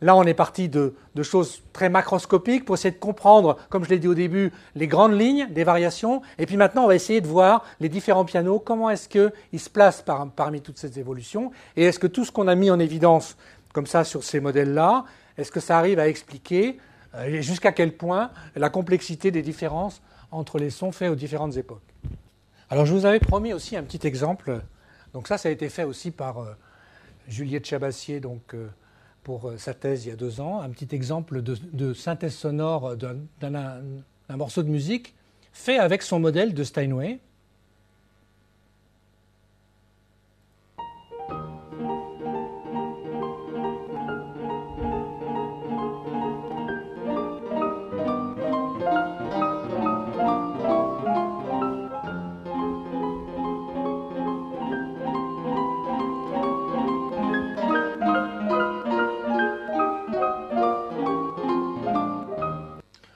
Là, on est parti de choses très macroscopiques pour essayer de comprendre, comme je l'ai dit au début, les grandes lignes des variations. Et puis maintenant, on va essayer de voir les différents pianos, comment est-ce qu'ils se placent parmi toutes ces évolutions. Et est-ce que tout ce qu'on a mis en évidence, comme ça, sur ces modèles-là, est-ce que ça arrive à expliquer jusqu'à quel point la complexité des différences entre les sons faits aux différentes époques. Alors, je vous avais promis aussi un petit exemple. Donc ça a été fait aussi par Juliette Chabassier, donc, pour sa thèse il y a 2 ans. Un petit exemple de synthèse sonore d'un morceau de musique fait avec son modèle de Steinway.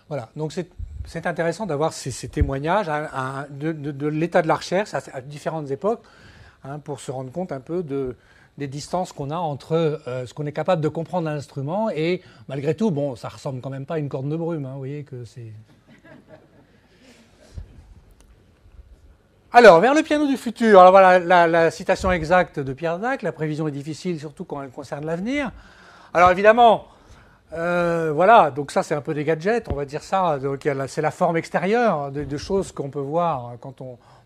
Voilà, donc c'est intéressant d'avoir ces témoignages de l'état de la recherche à différentes époques, pour se rendre compte un peu des distances qu'on a entre ce qu'on est capable de comprendre d'un instrument et malgré tout, bon, ça ressemble quand même pas à une corne de brume, vous voyez que c'est... Alors, vers le piano du futur, alors voilà la citation exacte de Pierre Dac, la prévision est difficile, surtout quand elle concerne l'avenir. Alors évidemment, voilà, donc ça c'est un peu des gadgets, on va dire ça. C'est la forme extérieure de choses qu'on peut voir quand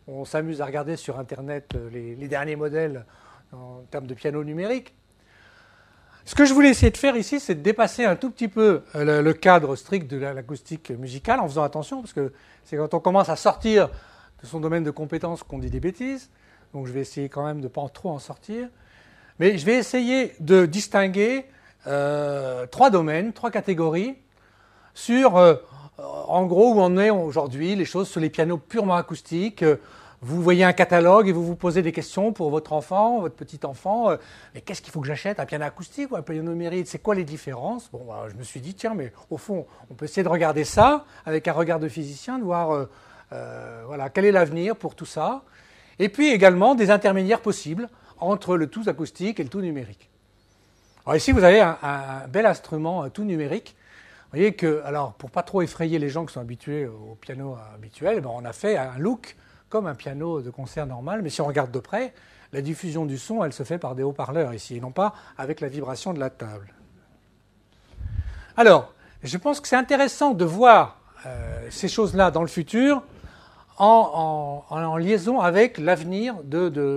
on s'amuse à regarder sur Internet les derniers modèles en termes de piano numérique. Ce que je voulais essayer de faire ici, c'est de dépasser un tout petit peu le cadre strict de l'acoustique musicale en faisant attention, parce que c'est quand on commence à sortir de son domaine de compétences qu'on dit des bêtises. Donc je vais essayer quand même de ne pas trop en sortir. Mais je vais essayer de distinguer 3 domaines, 3 catégories sur, en gros, où on est aujourd'hui, les choses sur les pianos purement acoustiques. Vous voyez un catalogue et vous vous posez des questions pour votre enfant, votre petit-enfant. Mais qu'est-ce qu'il faut que j'achète, un piano acoustique ou un piano numérique? C'est quoi les différences? Bon, bah, je me suis dit, tiens, mais au fond, on peut essayer de regarder ça avec un regard de physicien, de voir voilà, quel est l'avenir pour tout ça. Et puis également des intermédiaires possibles entre le tout acoustique et le tout numérique. Alors ici, vous avez un bel instrument tout numérique. Vous voyez que, alors, pour pas trop effrayer les gens qui sont habitués au piano habituel, ben, on a fait un look comme un piano de concert normal, mais si on regarde de près, la diffusion du son, elle se fait par des haut-parleurs ici, et non pas avec la vibration de la table. Alors, je pense que c'est intéressant de voir ces choses-là dans le futur en liaison avec l'avenir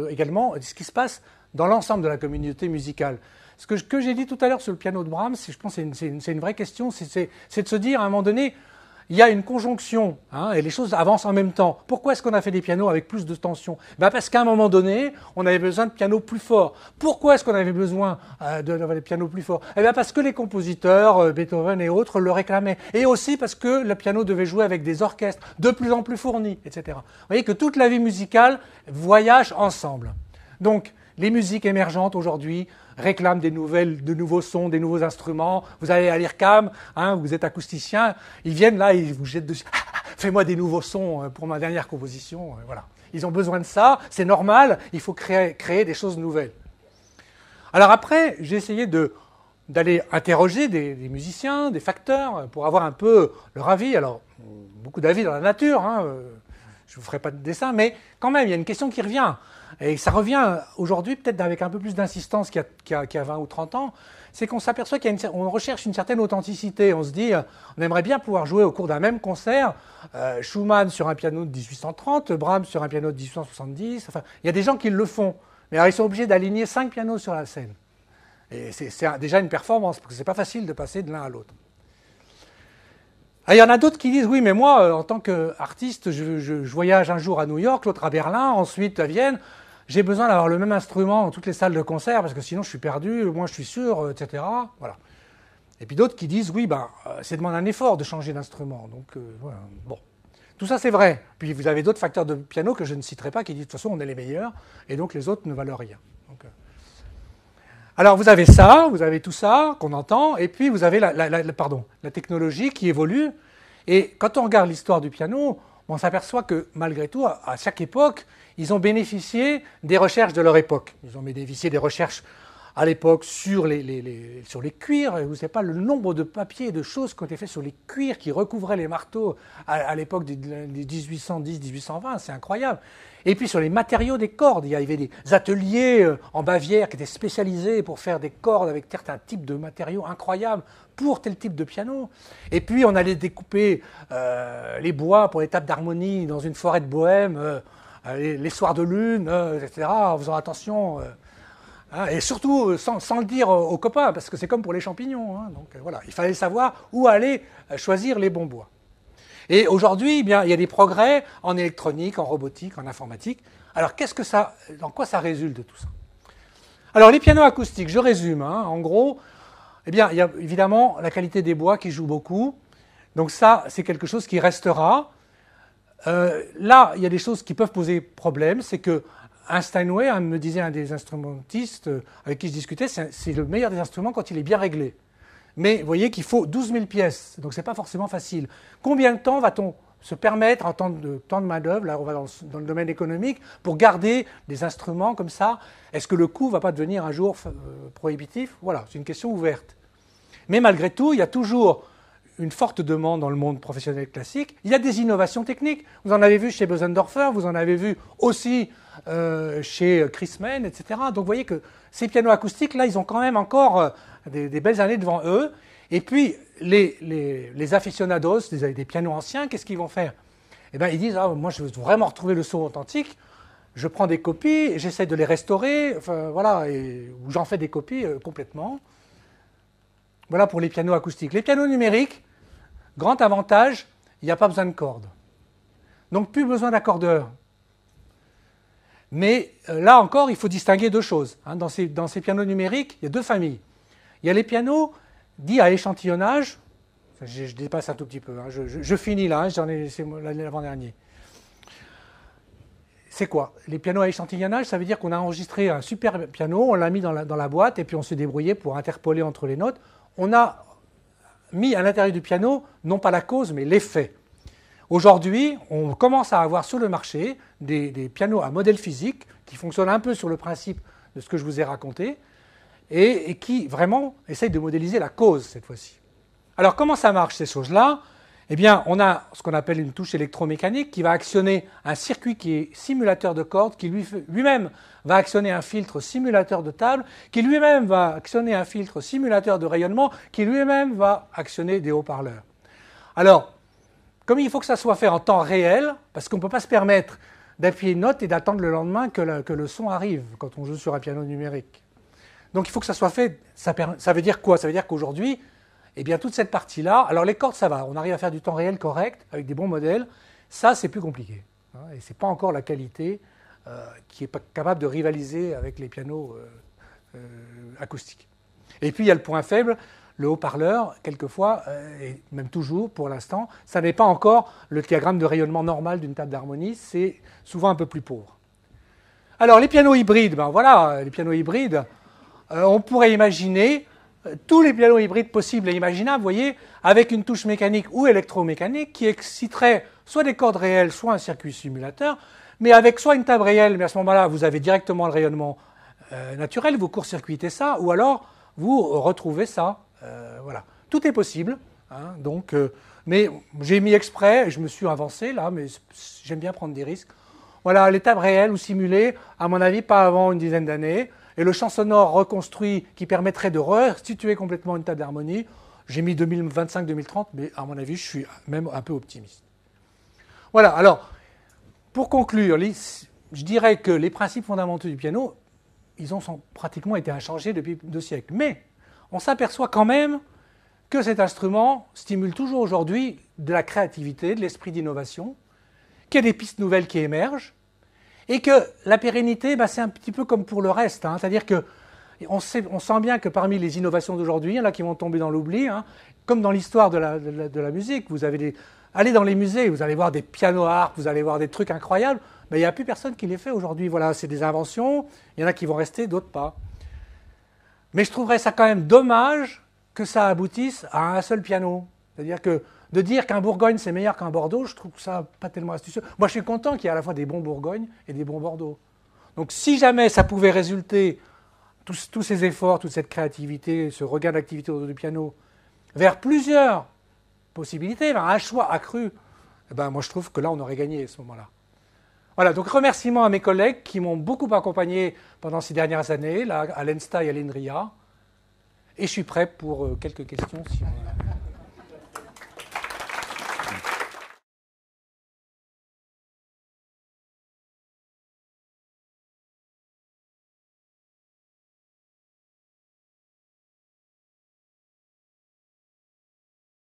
également de ce qui se passe dans l'ensemble de la communauté musicale. Ce que j'ai dit tout à l'heure sur le piano de Brahms, je pense que c'est une vraie question, c'est de se dire à un moment donné, il y a une conjonction, et les choses avancent en même temps. Pourquoi est-ce qu'on a fait des pianos avec plus de tension? Parce qu'à un moment donné, on avait besoin de pianos plus forts. Pourquoi est-ce qu'on avait besoin d'avoir des pianos plus forts? Parce que les compositeurs, Beethoven et autres, le réclamaient. Et aussi parce que le piano devait jouer avec des orchestres de plus en plus fournis, etc. Vous voyez que toute la vie musicale voyage ensemble. Donc, les musiques émergentes aujourd'hui réclament de nouveaux sons, des nouveaux instruments. Vous allez à l'IRCAM, vous êtes acousticien, ils viennent là, ils vous jettent dessus. Fais-moi des nouveaux sons pour ma dernière composition. Voilà. Ils ont besoin de ça, c'est normal, il faut créer des choses nouvelles. Alors après, j'ai essayé d'aller interroger des musiciens, des facteurs, pour avoir un peu leur avis. Alors, beaucoup d'avis dans la nature, je ne vous ferai pas de dessin, mais quand même, il y a une question qui revient. Et ça revient aujourd'hui peut-être avec un peu plus d'insistance qu'il y a 20 ou 30 ans, c'est qu'on s'aperçoit qu'on recherche une certaine authenticité. On se dit, on aimerait bien pouvoir jouer au cours d'un même concert, Schumann sur un piano de 1830, Brahms sur un piano de 1870. Enfin, il y a des gens qui le font, mais alors ils sont obligés d'aligner 5 pianos sur la scène. Et c'est déjà une performance, parce que c'est pas facile de passer de l'un à l'autre. Il y en a d'autres qui disent, oui, mais moi, en tant qu'artiste, je voyage un jour à New York, l'autre à Berlin, ensuite à Vienne. J'ai besoin d'avoir le même instrument dans toutes les salles de concert, parce que sinon je suis perdu, moi je suis sûr, etc. Voilà. Et puis d'autres qui disent, oui, c'est demande un effort de changer d'instrument. Donc, voilà. Bon. Tout ça, c'est vrai. Puis vous avez d'autres facteurs de piano que je ne citerai pas, qui disent, de toute façon, on est les meilleurs, et donc les autres ne valent rien. Donc, alors, vous avez ça, vous avez tout ça qu'on entend, et puis vous avez la technologie qui évolue. Et quand on regarde l'histoire du piano, on s'aperçoit que malgré tout, à chaque époque, ils ont bénéficié des recherches de leur époque. Ils ont bénéficié des recherches à l'époque sur sur les cuirs. Vous ne savez pas le nombre de papiers et de choses qui ont été faits sur les cuirs qui recouvraient les marteaux à l'époque des 1810-1820. C'est incroyable. Et puis sur les matériaux des cordes, il y avait des ateliers en Bavière qui étaient spécialisés pour faire des cordes avec certains types de matériaux incroyables pour tel type de piano. Et puis on allait découper les bois pour les tables d'harmonie dans une forêt de Bohême, les soirs de lune, etc., en faisant attention. Et surtout sans le dire aux copains, parce que c'est comme pour les champignons. Donc voilà, il fallait savoir où aller choisir les bons bois. Et aujourd'hui, eh bien, il y a des progrès en électronique, en robotique, en informatique. Alors, dans quoi ça résulte de tout ça? Alors, les pianos acoustiques, je résume. En gros, eh bien, il y a évidemment la qualité des bois qui joue beaucoup. Donc ça, c'est quelque chose qui restera. Là, il y a des choses qui peuvent poser problème. C'est que un Steinway, me disait un des instrumentistes avec qui je discutais, c'est le meilleur des instruments quand il est bien réglé. Mais vous voyez qu'il faut 12 000 pièces, donc ce n'est pas forcément facile. Combien de temps va-t-on se permettre, en temps de main-d'œuvre, là on va dans le domaine économique, pour garder des instruments comme ça? Est-ce que le coût ne va pas devenir un jour prohibitif? Voilà, c'est une question ouverte. Mais malgré tout, il y a toujours une forte demande dans le monde professionnel classique. Il y a des innovations techniques. Vous en avez vu chez Bösendorfer, vous en avez vu aussi chez Christmann, etc. Donc vous voyez que ces pianos acoustiques, là, ils ont quand même encore des belles années devant eux. Et puis, les aficionados des pianos anciens, qu'est-ce qu'ils vont faire? Eh bien, ils disent, moi, je veux vraiment retrouver le son authentique. Je prends des copies, j'essaie de les restaurer, enfin, voilà, ou j'en fais des copies complètement. Voilà pour les pianos acoustiques. Les pianos numériques, grand avantage, il n'y a pas besoin de cordes. Donc, plus besoin d'accordeur. Mais là encore, il faut distinguer deux choses. Dans ces pianos numériques, il y a deux familles. Il y a les pianos dits à échantillonnage. Je dépasse un tout petit peu. Je finis là, c'est l'avant-dernier. C'est quoi? Les pianos à échantillonnage, ça veut dire qu'on a enregistré un super piano, on l'a mis dans la boîte et puis on s'est débrouillé pour interpoler entre les notes. On a mis à l'intérieur du piano, non pas la cause, mais l'effet. Aujourd'hui, on commence à avoir sur le marché des pianos à modèle physique qui fonctionnent un peu sur le principe de ce que je vous ai raconté et qui vraiment essayent de modéliser la cause cette fois-ci. Alors comment ça marche ces choses-là? Eh bien, on a ce qu'on appelle une touche électromécanique qui va actionner un circuit qui est simulateur de cordes, qui lui-même va actionner un filtre simulateur de table, qui lui-même va actionner un filtre simulateur de rayonnement, qui lui-même va actionner des haut-parleurs. Alors, comme il faut que ça soit fait en temps réel, parce qu'on ne peut pas se permettre d'appuyer une note et d'attendre le lendemain que le son arrive quand on joue sur un piano numérique. Donc il faut que ça soit fait. Ça veut dire quoi? Ça veut dire qu'aujourd'hui, eh bien, toute cette partie-là, alors les cordes, ça va, on arrive à faire du temps réel correct avec des bons modèles. Ça, c'est plus compliqué. Et ce n'est pas encore la qualité qui est pas capable de rivaliser avec les pianos acoustiques. Et puis, il y a le point faible, le haut-parleur, quelquefois, et même toujours pour l'instant, ça n'est pas encore le diagramme de rayonnement normal d'une table d'harmonie, c'est souvent un peu plus pauvre. Alors, les pianos hybrides, ben voilà, les pianos hybrides, on pourrait imaginer tous les pianos hybrides possibles et imaginables, vous voyez, avec une touche mécanique ou électromécanique qui exciterait soit des cordes réelles, soit un circuit simulateur, mais avec soit une table réelle, mais à ce moment-là, vous avez directement le rayonnement naturel, vous court-circuitez ça, ou alors vous retrouvez ça. Voilà. Tout est possible. Donc, mais j'ai mis exprès, je me suis avancé là, mais j'aime bien prendre des risques. Voilà, les tables réelles ou simulées, à mon avis, pas avant une dizaine d'années. Et le champ sonore reconstruit qui permettrait de restituer complètement une table d'harmonie, j'ai mis 2025-2030, mais à mon avis, je suis même un peu optimiste. Voilà, alors, pour conclure, je dirais que les principes fondamentaux du piano, ils ont pratiquement été inchangés depuis 2 siècles. Mais on s'aperçoit quand même que cet instrument stimule toujours aujourd'hui de la créativité, de l'esprit d'innovation, qu'il y a des pistes nouvelles qui émergent, et que la pérennité, c'est un petit peu comme pour le reste. C'est-à-dire qu'on sent bien que parmi les innovations d'aujourd'hui, il y en a qui vont tomber dans l'oubli, comme dans l'histoire de la musique. Allez dans les musées, vous allez voir des pianos harp, vous allez voir des trucs incroyables, mais il n'y a plus personne qui les fait aujourd'hui. Voilà, c'est des inventions, il y en a qui vont rester, d'autres pas. Mais je trouverais ça quand même dommage que ça aboutisse à un seul piano. C'est-à-dire que De dire qu'un Bourgogne c'est meilleur qu'un Bordeaux, je trouve ça pas tellement astucieux. Moi je suis content qu'il y ait à la fois des bons Bourgognes et des bons Bordeaux. Donc si jamais ça pouvait résulter, tous ces efforts, toute cette créativité, ce regain d'activité autour du piano, vers plusieurs possibilités, vers un choix accru, eh ben, moi je trouve que là on aurait gagné à ce moment-là. Voilà, donc remerciements à mes collègues qui m'ont beaucoup accompagné pendant ces dernières années, là, à l'ENSTA et à l'INRIA. Et je suis prêt pour quelques questions si on a...